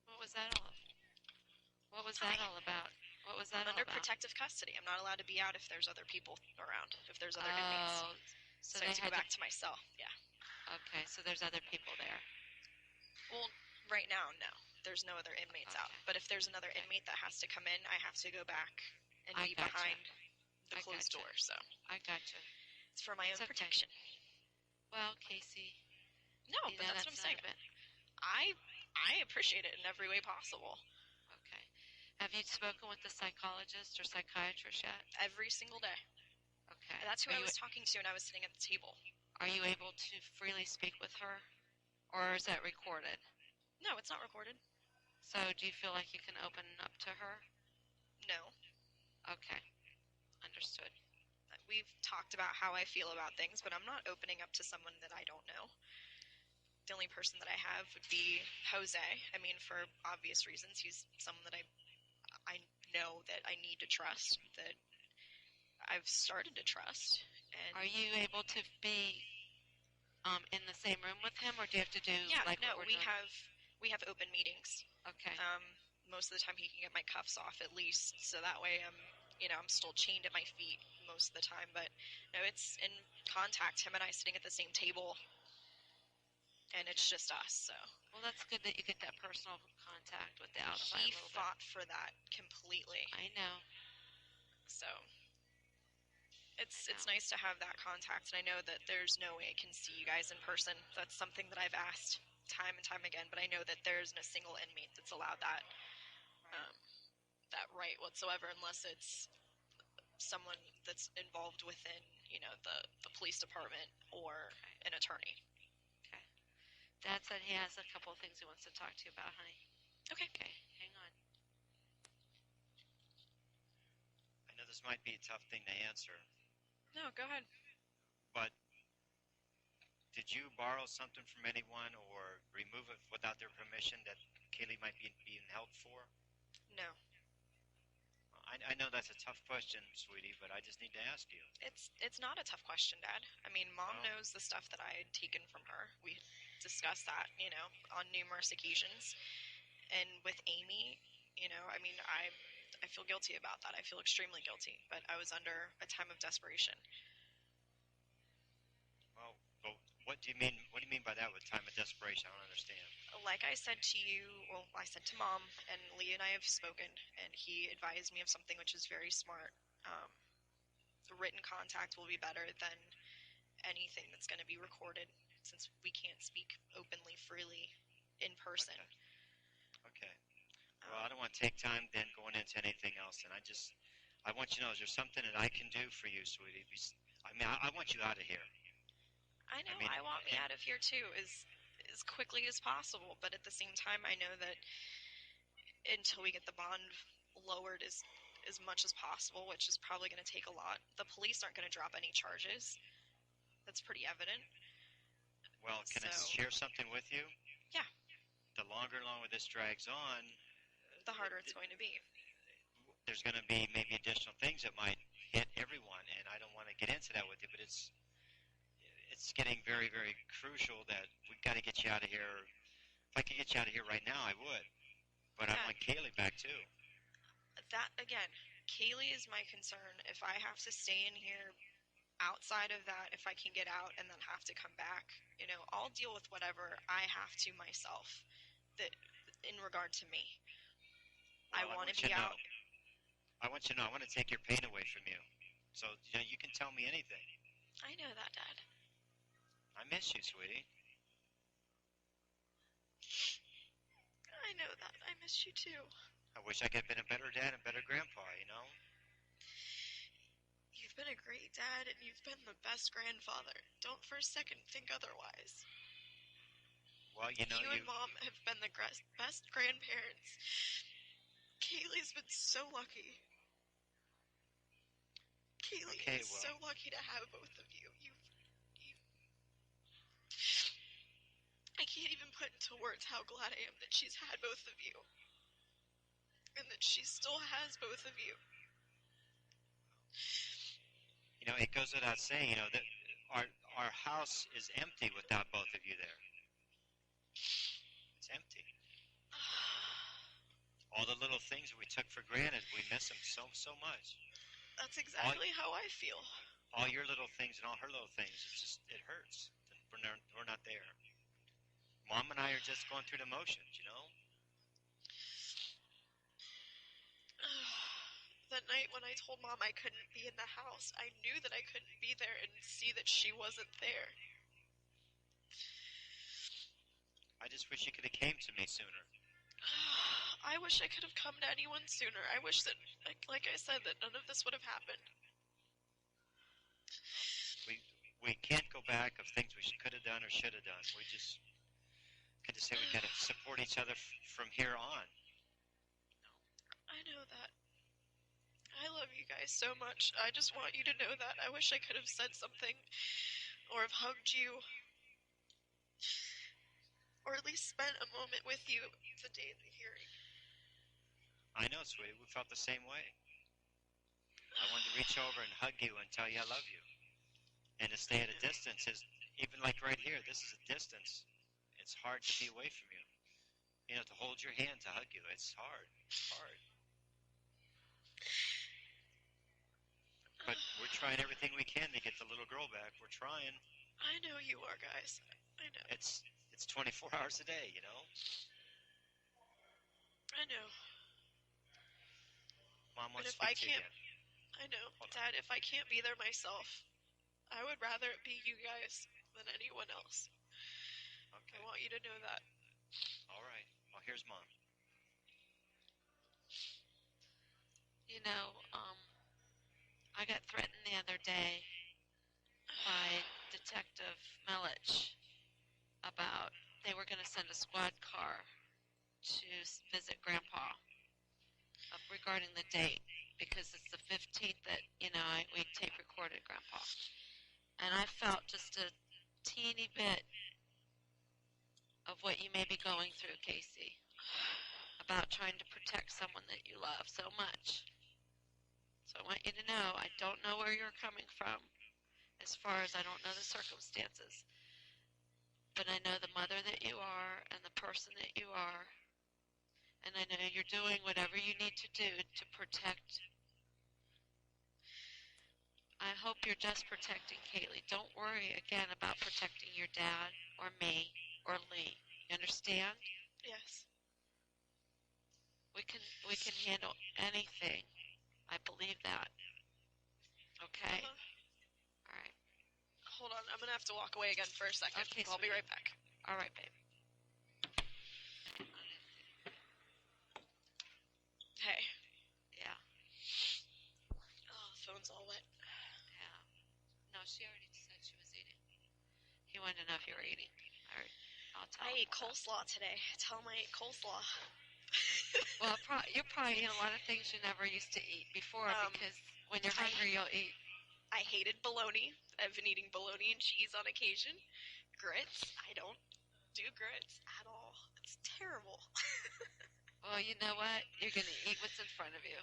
What was that all about? What was that I'm all under about? protective custody. I'm not allowed to be out if there's other people around, if there's other inmates. So I have to go back to my cell. Yeah. Okay, so there's other people there. Well, right now, no. There's no other inmates out. But if there's another inmate that has to come in, I have to go back and be behind the closed door. So I gotcha. It's for my own protection. Well, Casey. No, but that's what I'm saying. I appreciate it in every way possible. Okay. Have you spoken with the psychologist or psychiatrist yet? Every single day. Okay. That's who I was talking to when I was sitting at the table. Are you able to freely speak with her? Or is that recorded? No, it's not recorded. So do you feel like you can open up to her? No. Okay. Understood. We've talked about how I feel about things, but I'm not opening up to someone that I don't know. The only person that I have would be Jose. I mean, for obvious reasons. He's someone that I know that I need to trust, that I've started to trust. And are you able to be in the same room with him, or do you have to do what we're doing? We have open meetings. Okay. Most of the time he can get my cuffs off at least, so that way I'm still chained at my feet most of the time. But no, it's in contact. Him and I sitting at the same table, and it's just us. So. Well, that's good that you get that personal contact with the outside. He fought for that completely. I know. So. It's nice to have that contact, and I know that there's no way I can see you guys in person. That's something that I've asked time and time again, but I know that there isn't a single inmate that's allowed that that right whatsoever, unless it's someone that's involved within, the police department or Okay. an attorney. Okay. Dad said he has a couple of things he wants to talk to you about, honey. Okay. Okay, hang on. I know this might be a tough thing to answer, No, go ahead. but did you borrow something from anyone or remove it without their permission that Kaylee might be being held for? No. I know that's a tough question, sweetie, but I just need to ask you. It's not a tough question, Dad. I mean, Mom Well, knows the stuff that I had taken from her. We discussed that, on numerous occasions. And with Amy, I mean, I feel guilty about that. I feel extremely guilty, but I was under a time of desperation. well, but what do you mean? What do you mean by that? With time of desperation, I don't understand. Like I said to you, well, I said to Mom, and Lee and I have spoken, and he advised me of something which is very smart. The written contact will be better than anything that's going to be recorded, since we can't speak openly, freely in person. Okay. Well, I don't want to take time then going into anything else, and I want you to know, is there something that I can do for you, sweetie? I mean, I want you out of here. I know. I mean, I want me out of here too, as quickly as possible. But at the same time, I know that until we get the bond lowered as much as possible, which is probably going to take a lot, the police aren't going to drop any charges. That's pretty evident. well, can I So- share something with you? Yeah. The longer and longer this drags on, The harder it's going to be. there's going to be maybe additional things that might hit everyone, and I don't want to get into that with you, but it's getting very, very crucial that we've got to get you out of here. If I could get you out of here right now, I would. But I Yeah. want Kaylee back too. That, again, Kaylee is my concern. If I have to stay in here outside of that, if I can get out and then have to come back, I'll deal with whatever I have to myself that in regard to me. Well, I want to you be to know. out. I want you to know. I want to take your pain away from you. So you can tell me anything. I know that, Dad. I miss you, sweetie. I know that. I miss you too. I wish I could have been a better dad and better grandpa. You've been a great dad and you've been the best grandfather. Don't for a second think otherwise. Well, You and Mom have been the best grandparents. Kaylee's been so lucky. Kaylee Okay, is well. so lucky to have both of you. I can't even put into words how glad I am that she's had both of you. And that she still has both of you. It goes without saying, that our house is empty without both of you there. It's empty. All the little things that we took for granted, we miss them so much. That's exactly how I feel. All your little things and all her little things, it hurts. We're not there. Mom and I are just going through the motions, That night when I told Mom I couldn't be in the house, I knew that I couldn't be there and see that she wasn't there. I just wish you could have came to me sooner. I wish I could have come to anyone sooner. I wish that, like I said, that none of this would have happened. We can't go back of things we could have done or should have done. We just could just say we got to support each other from here on. I know that. I love you guys so much. I just want you to know that. I wish I could have said something or have hugged you or at least spent a moment with you the day of the hearing. I know, sweetie. We felt the same way. I wanted to reach over and hug you and tell you I love you. And to stay at a distance is, even like right here, this is a distance. It's hard to be away from you. To hold your hand, to hug you, it's hard. It's hard. But we're trying everything we can to get the little girl back. We're trying. I know you are, guys. I know. It's 24 hours a day, I know. Mom But wants if to I speak to you can't, again. I know, Hold on. Dad, if I can't be there myself, I would rather it be you guys than anyone else. Okay. I want you to know that. All right. Well, here's Mom. I got threatened the other day by Detective Melich about they were going to send a squad car to visit Grandpa regarding the date, because it's the 15th that, we tape recorded Grandpa. And I felt just a teeny bit of what you may be going through, Casey, about trying to protect someone that you love so much. So I want you to know I don't know where you're coming from, as far as I don't know the circumstances. But I know the mother that you are and the person that you are. And I know you're doing whatever you need to do to protect. I hope you're just protecting Kaylee. Don't worry again about protecting your dad or me or Lee. You understand? Yes. We can handle anything. I believe that. Okay? All right. Hold on. I'm going to have to walk away again for a second. Okay, I'll be right back. All right, babe. Hey. Yeah. Oh, the phone's all wet. Yeah. No, she already said she was eating. He wanted to know if you were eating. All right. I'll tell him. I ate coleslaw today. Tell him I ate coleslaw. Well, you're probably eating a lot of things you never used to eat before, because when you're hungry, you'll eat. I hated bologna. I've been eating bologna and cheese on occasion. Grits. I don't do grits at all. It's terrible. Well, you know what? You're going to eat what's in front of you.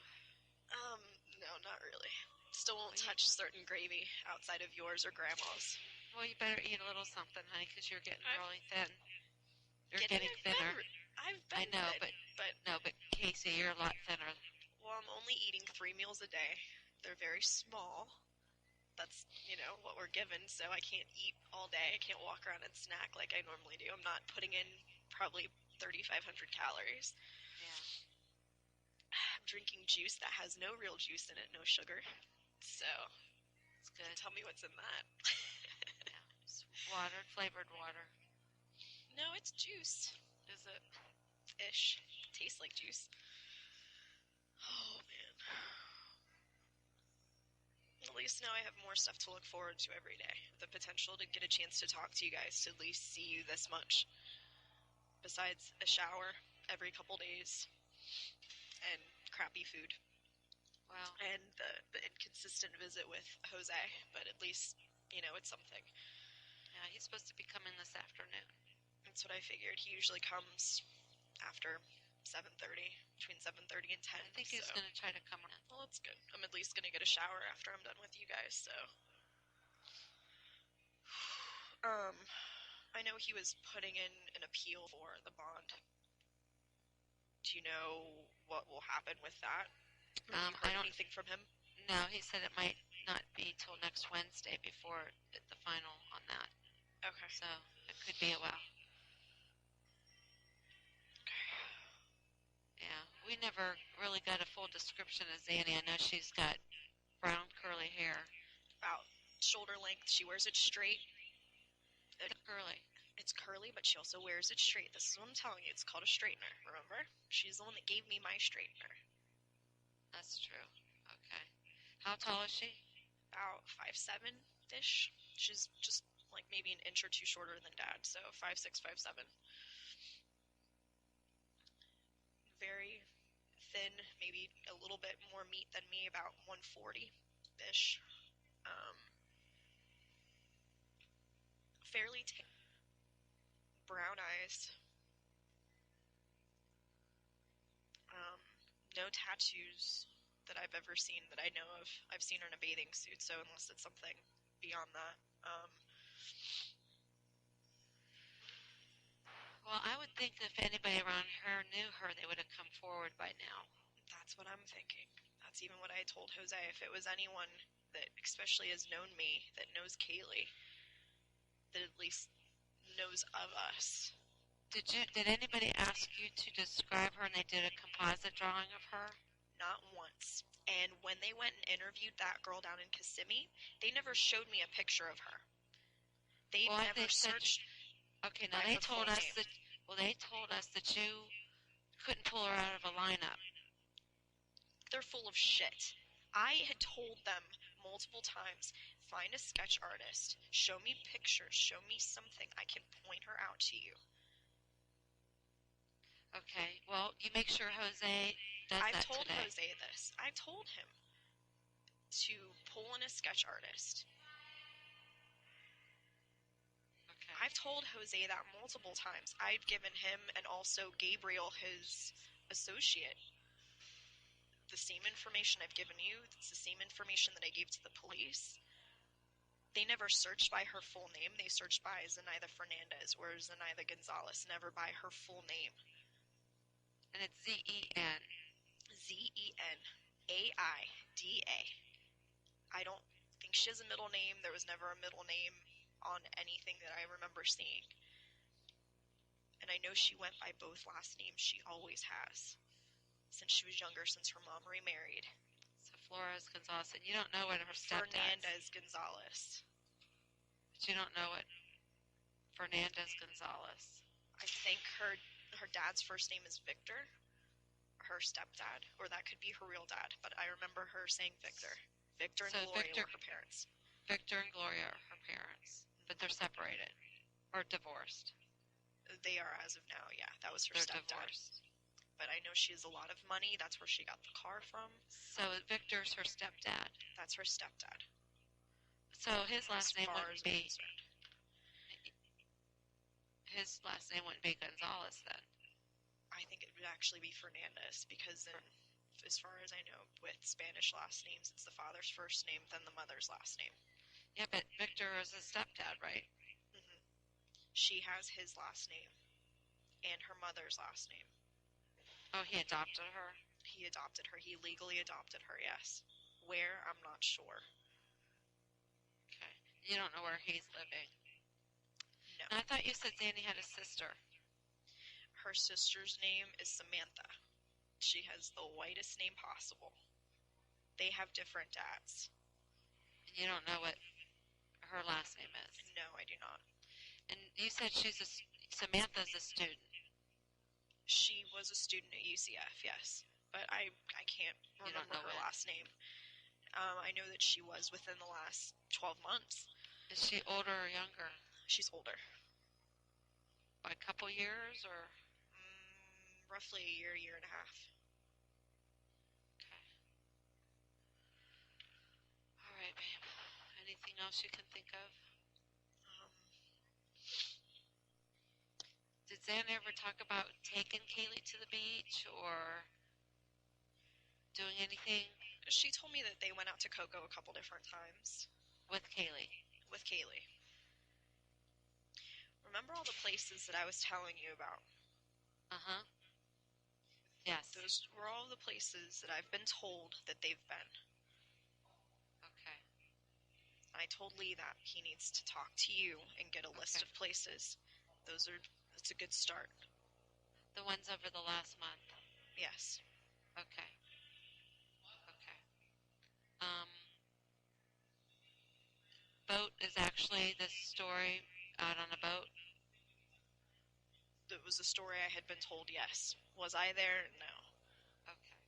No, not really. Still won't touch certain gravy outside of yours or Grandma's. Well, you better eat a little something, honey, because you're getting really thin. You're getting thinner. I've been I know, thin, but Casey, you're a lot thinner. Well, I'm only eating 3 meals a day. They're very small. That's, what we're given, so I can't eat all day. I can't walk around and snack like I normally do. I'm not putting in probably 3,500 calories. Yeah. I'm drinking juice that has no real juice in it, no sugar. So, it's good. Tell me what's in that. Yeah. It's flavored water. No, it's juice. Is it? Ish. Tastes like juice. Oh, man. At least now I have more stuff to look forward to every day. The potential to get a chance to talk to you guys, to at least see you this much. Besides a shower every couple days. And crappy food. Wow. And the inconsistent visit with Jose. But at least, it's something. Yeah, he's supposed to be coming this afternoon. That's what I figured. He usually comes after 7:30, between 7:30 and 10. I think he's going to try to come in. Well, that's good. I'm at least going to get a shower after I'm done with you guys, so. I know he was putting in an appeal for the bond. Do you know what will happen with that? Have you heard anything from him? No, he said it might not be till next Wednesday before the final on that. Okay. So it could be a while. Yeah, we never really got a full description of Zanny. I know she's got brown curly hair. About shoulder length. She wears it straight. It's curly. It's curly, but she also wears it straight. This is what I'm telling you. It's called a straightener, remember? She's the one that gave me my straightener. That's true. Okay. How tall is she? About 5'7"-ish. She's just like maybe an inch or two shorter than Dad, so 5'6", 5'7". Very thin, maybe a little bit more meat than me, about 140-ish. Fairly brown eyes. No tattoos that I've ever seen that I know of. I've seen her in a bathing suit, so unless it's something beyond that. Well, I would think that if anybody around her knew her, they would have come forward by now. That's what I'm thinking. That's even what I told Jose. If it was anyone that especially has known me, that knows Kaylee, that at least knows of us. Did anybody ask you to describe her and they did a composite drawing of her? Not once. And when they went and interviewed that girl down in Kissimmee, they never showed me a picture of her. They never searched. Okay, now they told us that you couldn't pull her out of a lineup. They're full of shit. I had told them multiple times, Find a sketch artist. Show me pictures. Show me something. I can point her out to you. Okay. Well, you make sure Jose does I've that told today. Jose this. I've told him to pull in a sketch artist. Okay. I've told Jose that multiple times. I've given him and also Gabriel, his associate, the same information I've given you. It's the same information that I gave to the police. They never searched by her full name. They searched by Zenaida Fernandez or Zenaida Gonzalez, never by her full name. And it's Z-E-N. Zenaida. I don't think she has a middle name. There was never a middle name on anything that I remember seeing. And I know she went by both last names. She always has. Since she was younger, since her mom remarried. So Flores Gonzalez. And you don't know what her stepdad is. Fernandez Gonzalez. But you don't know what Fernandez Gonzalez. I think her dad's first name is Victor. Her stepdad. Or that could be her real dad. But I remember her saying Victor. Victor and Gloria were her parents. Victor and Gloria are her parents. But they're separated. Or divorced. They are as of now, yeah. That was her They're stepdad. divorced. But I know she has a lot of money. That's where she got the car from. So Victor's her stepdad. That's her stepdad. So his last name wouldn't be... concerned. His last name wouldn't be Gonzalez then. I think it would actually be Fernandez because as far as I know, with Spanish last names, it's the father's first name, then the mother's last name. Yeah, but Victor is his stepdad, right? Mm-hmm. She has his last name and her mother's last name. Oh, he adopted her? He adopted her. He legally adopted her, yes. Where? I'm not sure. Okay. You don't know where he's living? No. And I thought you said Zanny had a sister. Her sister's name is Samantha. She has the whitest name possible. They have different dads. And you don't know what her last name is? No, I do not. And you said Samantha's a student. She was a student at UCF, yes. But I can't remember her last name. I know that she was within the last 12 months. Is she older or younger? She's older. By a couple years or? Roughly a year and a half. Okay. All right, babe. Anything else you can think of? Did Zan ever talk about taking Kaylee to the beach or doing anything? She told me that they went out to Coco a couple different times. With Kaylee? With Kaylee. Remember all the places that I was telling you about? Uh-huh. Yes. Those were all the places that I've been told that they've been. Okay. I told Lee that he needs to talk to you and get a list of places. That's a good start. The ones over the last month? Yes. Okay. Okay. Boat is actually this story out on a boat? It was a story I had been told, yes. Was I there? No. Okay.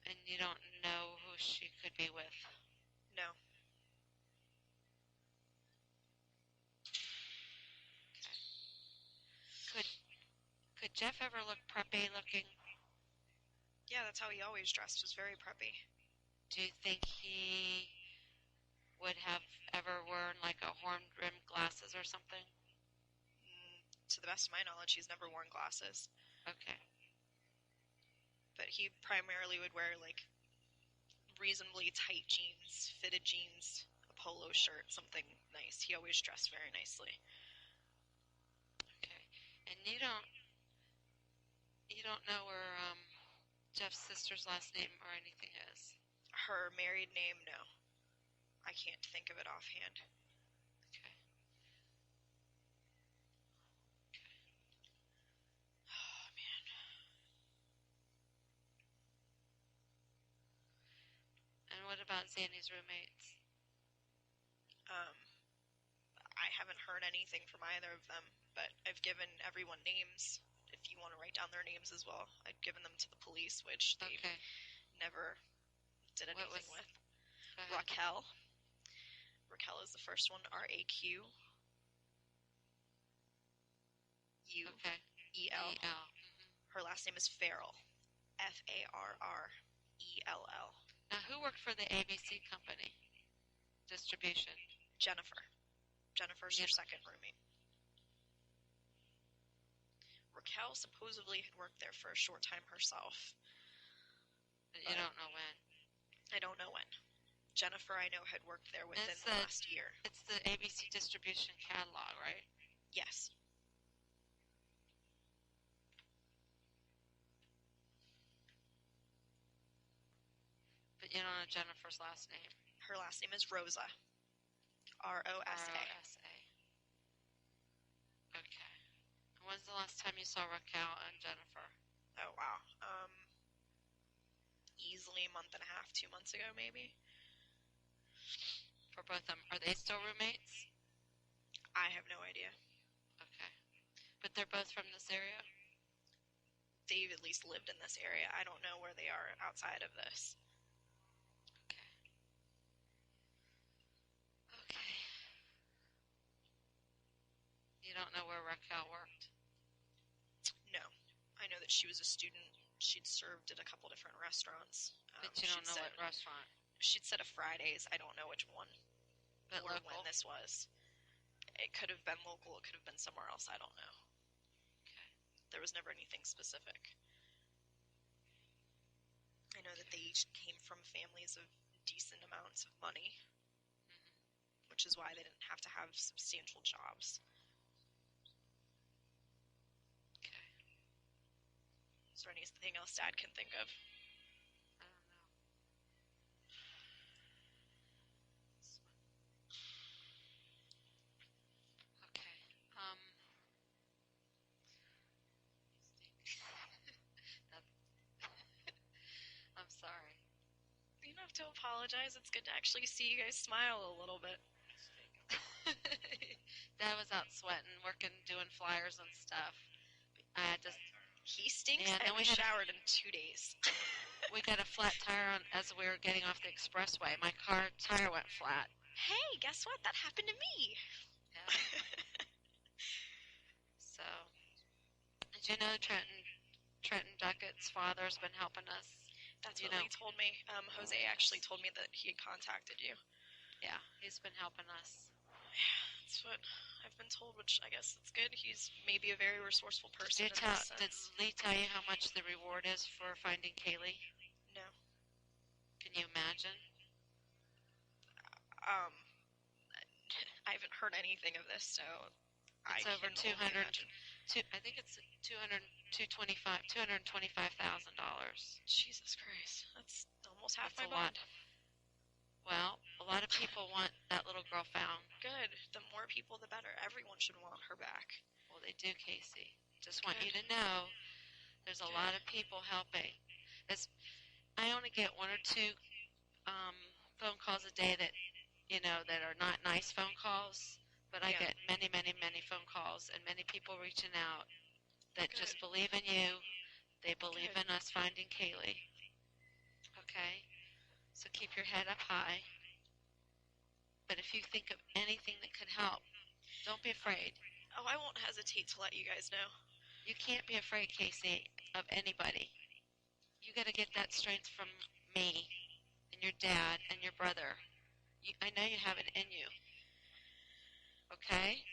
And you don't know who she could be with? No. Okay. Could Jeff ever look preppy looking? Yeah, that's how he always dressed, was very preppy. Do you think he would have ever worn like a horn-rimmed glasses or something? To the best of my knowledge, he's never worn glasses. Okay. But he primarily would wear, like, reasonably tight jeans, fitted jeans, a polo shirt, something nice. He always dressed very nicely. Okay. And you don't know where Jeff's sister's last name or anything is? Her married name, no. I can't think of it offhand. Okay. Oh, man. And what about Zanny's roommates? I haven't heard anything from either of them, but I've given everyone names. If you want to write down their names as well, I'd given them to the police, which they never did anything with. Go ahead. Raquel. Raquel is the first one. RAQUEL. Okay. EL. E-L. Her last name is Farrell. FARRELL. Now, who worked for the ABC company? Distribution. Jennifer. Jennifer's her second roommate. Raquel supposedly had worked there for a short time herself. But you don't know when. I don't know when. Jennifer, I know, had worked there within the last year. It's the ABC distribution catalog, right? Yes. But you don't know Jennifer's last name. Her last name is Rosa. ROSA. ROSA. Okay. When's the last time you saw Raquel and Jennifer? Oh, wow. Easily a month and a half, 2 months ago, maybe. For both of them. Are they still roommates? I have no idea. Okay. But they're both from this area? They've at least lived in this area. I don't know where they are outside of this. Okay. Okay. You don't know where Raquel worked? No. I know that she was a student. She'd served at a couple different restaurants. But you don't know what restaurant? She'd said a Fridays. I don't know which one. But or local? when this was. It could have been local. It could have been somewhere else. I don't know. Okay. There was never anything specific. I know that they each came from families of decent amounts of money, which is why they didn't have to have substantial jobs. Okay. Is there anything else Dad can think of? I don't know. Okay. I'm sorry. You don't have to apologize. It's good to actually see you guys smile a little bit. Dad was out sweating, working, doing flyers and stuff. I had to. He stinks. Yeah, I haven't showered in 2 days. We got a flat tire on as we were getting off the expressway. My car tire went flat. Hey, guess what? That happened to me. Yeah. So, did you know Trenton Duckett's father's been helping us? That's what he told me. Jose actually told me that he had contacted you. Yeah, he's been helping us. Yeah, that's what I've been told, which I guess that's good. He's maybe a very resourceful person. Did Lee tell you how much the reward is for finding Kaylee? No. Can you imagine? I haven't heard anything of this, so it's over 200. I think it's $225,000. Jesus Christ, that's almost half That's my a lot. bond. Well, a lot of people want that little girl found. Good. The more people, the better. Everyone should want her back. Well, they do, Casey. Just want you to know there's a lot of people helping. I only get 1 or 2 phone calls a day that are not nice phone calls, but I get many, many, many phone calls and many people reaching out that just believe in you. They believe in us finding Kaylee. Okay? So keep your head up high. But if you think of anything that could help, don't be afraid. Oh, I won't hesitate to let you guys know. You can't be afraid, Casey, of anybody. You got to get that strength from me and your dad and your brother. I know you have it in you. Okay?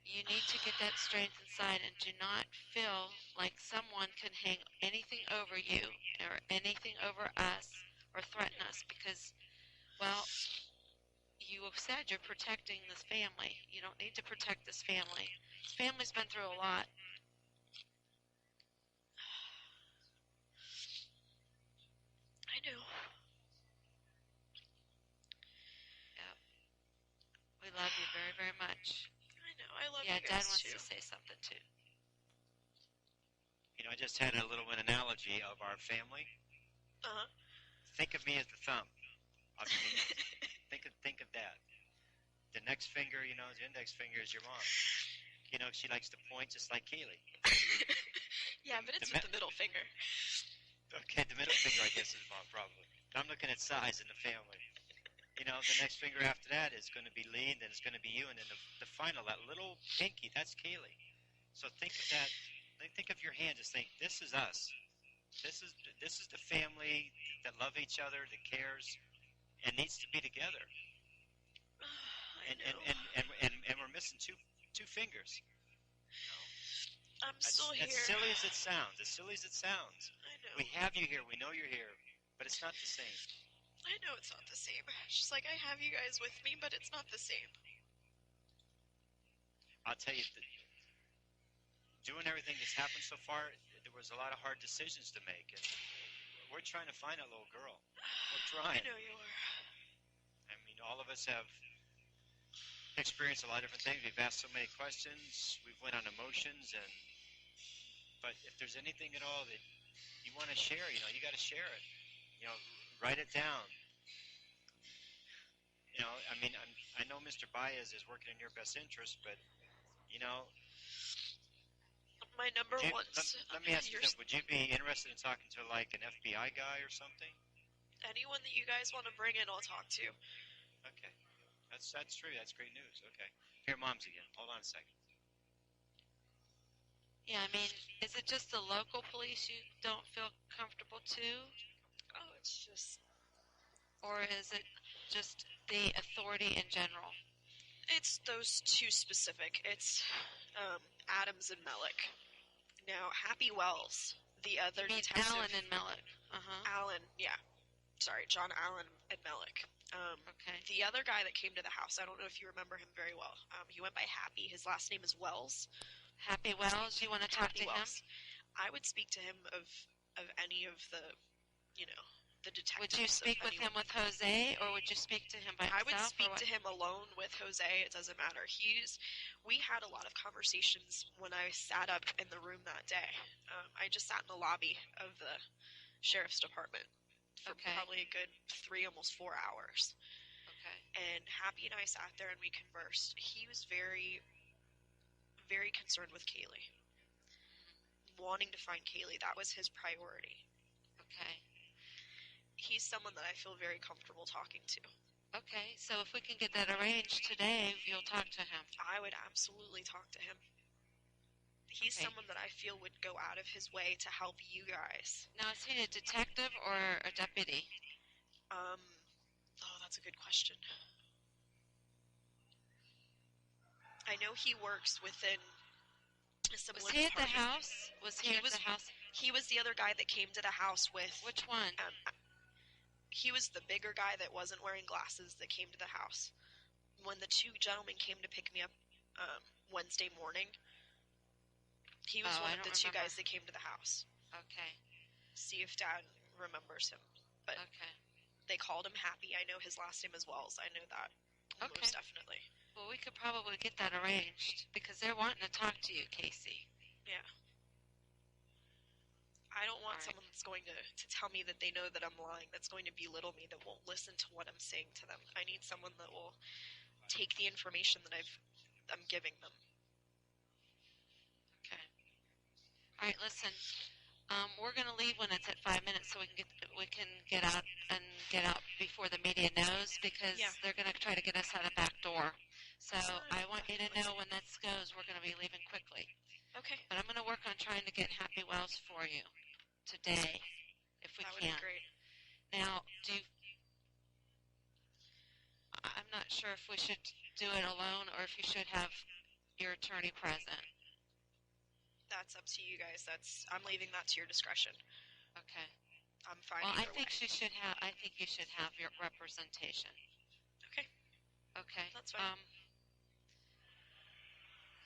You need to get that strength inside and do not feel like someone can hang anything over you or anything over us or threaten us because, well, you have said you're protecting this family. You don't need to protect this family. This family's been through a lot. I do. Yep. We love you very, very much. I know. I love you Dad guys wants too. to say something too. I just had a little analogy of our family. Uh-huh. Think of me as the thumb. Think of that. The next finger, the index finger is your mom. She likes to point just like Kaylee. Yeah, but it's with the middle finger. Okay, the middle finger, I guess, is mom, probably. I'm looking at size in the family. The next finger after that is going to be Lee, and then it's going to be you, and then the final, that little pinky, that's Kaylee. So think of that. Think of your hand. Just think, this is us. This is the family that love each other, that cares, and needs to be together. I know. And we're missing two fingers. I'm still here. As silly as it sounds, I know. we have you here. We know you're here, but it's not the same. I know it's not the same. It's just like I have you guys with me, but it's not the same. I'll tell you, doing everything that's happened so far, there was a lot of hard decisions to make, and we're trying to find that little girl. We're trying. I know you are. I mean, all of us have experienced a lot of different things. We've asked so many questions. We've went on emotions, but if there's anything at all that you want to share, you got to share it. Write it down. I mean, I know Mr. Baez is working in your best interest, but my number one. Let me ask you this: would you be interested in talking to like an FBI guy or something? Anyone that you guys want to bring in, I'll talk to. Okay, that's true. That's great news. Okay, here, Mom's again. Hold on a second. Yeah, I mean, is it just the local police you don't feel comfortable to? Oh, it's just... Or is it just the authority in general? It's those two specific. It's Adams and Melick. Now, Happy Wells, the other you mean detective... Allen and Melick. Allen, yeah. Sorry, John Allen and Melick. Okay. The other guy that came to the house, I don't know if you remember him very well. He went by Happy. His last name is Wells. Happy Wells, you want to talk to Wells. him? I would speak to him of any of the, the detectives. Would you speak with him with Jose, or would you speak to him by himself? I would speak to him alone with Jose. It doesn't matter. We had a lot of conversations when I sat up in the room that day. I just sat in the lobby of the sheriff's department for probably a good 3, almost 4 hours. Okay. And Happy and I sat there and we conversed. He was very, very concerned with Kaylee. Wanting to find Kaylee, that was his priority. Okay. He's someone that I feel very comfortable talking to. Okay, so if we can get that arranged today, you'll talk to him. I would absolutely talk to him. He's someone that I feel would go out of his way to help you guys. Now, is he a detective or a deputy? Oh, that's a good question. I know he works within a similar department. Was he at the house? Was he at the house? He was the other guy that came to the house with... Which one? He was the bigger guy that wasn't wearing glasses that came to the house. When the two gentlemen came to pick me up Wednesday morning, he was one of the two guys that came to the house. Okay. See if Dad remembers him. But they called him Happy. I know his last name is Wells. I know that. Okay. Most definitely. Well, we could probably get that arranged because they're wanting to talk to you, Casey. Yeah. I don't want someone that's going to tell me that they know that I'm lying, that's going to belittle me, that won't listen to what I'm saying to them. I need someone that will take the information that I'm giving them. Okay. All right, listen. We're going to leave when it's at 5 minutes so we can get out before the media knows because they're going to try to get us out a back door. So I want you to know when that goes, we're going to be leaving quickly. Okay. But I'm going to work on trying to get Happy Wells for you today, if we can. That would be great. Now, I'm not sure if we should do it alone or if you should have your attorney present. That's up to you guys. I'm leaving that to your discretion. Okay. I'm fine. Well, I think you should have. I think you should have your representation. Okay. Okay. That's fine.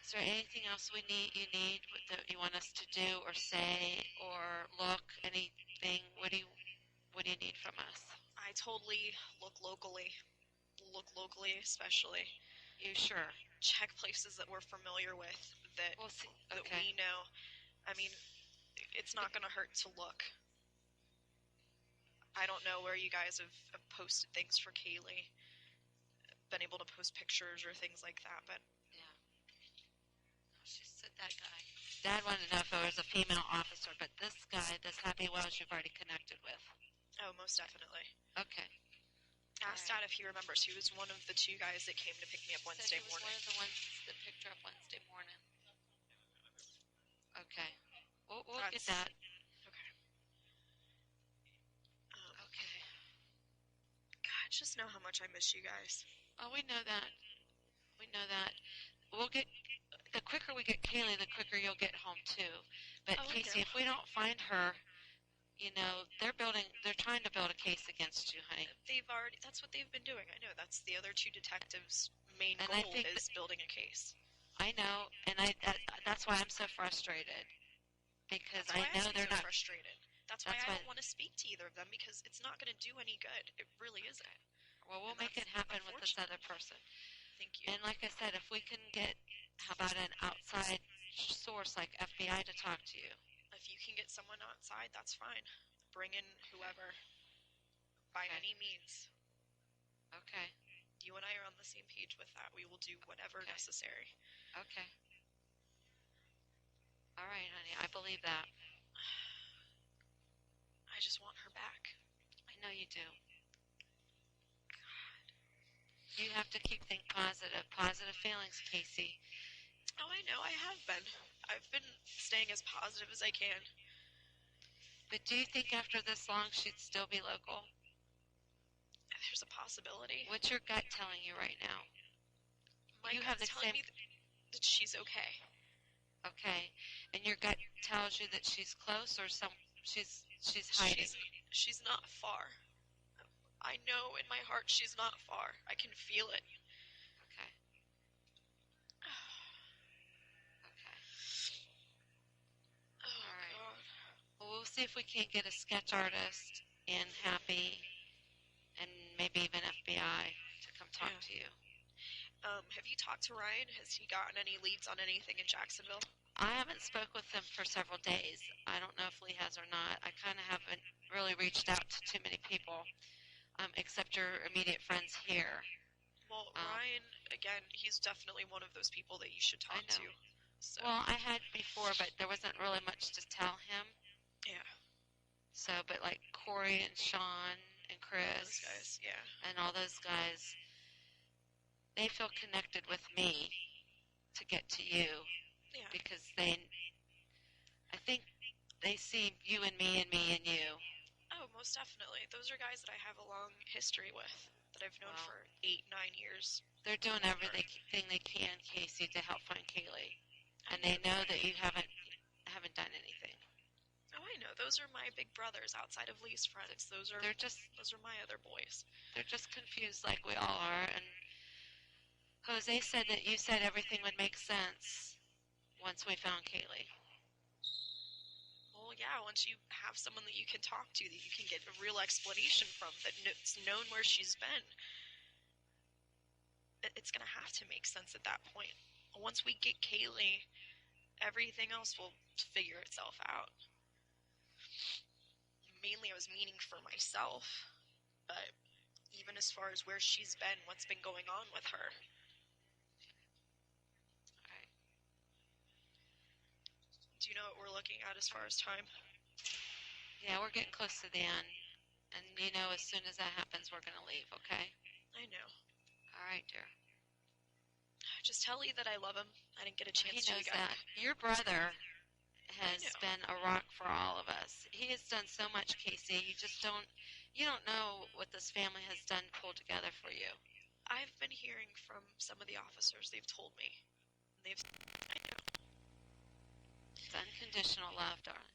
Is there anything else you need that you want us to do or say or look? Anything? What do you need from us? I totally look locally. Look locally, especially. You sure? Check places that we're familiar with that we know. I mean, it's not going to hurt to look. I don't know where you guys have posted things for Kaylee, been able to post pictures or things like that, but she said that guy. Dad wanted to know if it was a female officer, but this guy, this Happy Wells, you've already connected with. Oh, most definitely. Okay. Asked Dad if he remembers. He was one of the 2 guys that came to pick me up Wednesday Said he was morning. one of the ones that picked her up Wednesday morning. Okay. We'll get that. Okay. Okay. God, just know how much I miss you guys. Oh, we know that. We know that. We'll get. The quicker we get Kaylee, the quicker you'll get home too. But Casey, if we don't find her, they're trying to build a case against you, honey. That's what they've been doing. I know. That's the other 2 detectives' main And goal is building a case. I know, and that's why I'm so frustrated. Because I know they're not frustrated. That's why I don't want to speak to either of them, because it's not going to do any good. It really isn't. Well, we'll make it happen with this other person. Thank you. And like I said, if we can get, how about an outside source like FBI to talk to you? If you can get someone outside, that's fine. Bring in whoever, by any means. Okay. You and I are on the same page with that. We will do whatever necessary. Okay. All right, honey. I believe that. I just want her back. I know you do. God. You have to keep thinking positive. Positive feelings, Casey. Oh, I know. I have been. I've been staying as positive as I can. But do you think after this long she'd still be local? There's a possibility. What's your gut telling you right now? My gut's telling me that she's okay. Okay. And your gut tells you that she's close or she's hiding? She's not far. I know in my heart she's not far. I can feel it. Okay. Okay. Oh, all right. God. Well, we'll see if we can't get a sketch artist and Happy and maybe even FBI to come talk to you. Have you talked to Ryan? Has he gotten any leads on anything in Jacksonville? I haven't spoke with him for several days. I don't know if Lee has or not. I kind of haven't really reached out to too many people, except your immediate friends here. Well, Ryan, again, he's definitely one of those people that you should talk to. So. Well, I had before, but there wasn't really much to tell him. Yeah. So, but like Corey and Sean and Chris. Those guys, yeah. And all those guys, they feel connected with me to get to you. Yeah. Because I think they see you and me and you. Oh, most definitely. Those are guys that I have a long history with, that I've known for 8-9 years. They're doing everything they can, Casey, to help find Kaylee. And they know that you haven't done anything. Oh, I know. Those are my big brothers outside of Lee's friends. Those are my other boys. They're just confused like we all are. And Jose said that you said everything would make sense once we found Kaylee. Well, yeah, once you have someone that you can talk to, that you can get a real explanation from, that's known where she's been, it's going to have to make sense at that point. Once we get Kaylee, everything else will figure itself out. Mainly I was meaning for myself, but even as far as where she's been, what's been going on with her. Do you know what we're looking at as far as time? Yeah, we're getting close to the end. And as soon as that happens, we're going to leave, okay? I know. All right, dear. Just tell Lee that I love him. I didn't get a chance to. He knows that. Your brother has been a rock for all of us. He has done so much, Casey. You don't know what this family has done pulled together for you. I've been hearing from some of the officers. They've told me. I know. It's unconditional love, darling.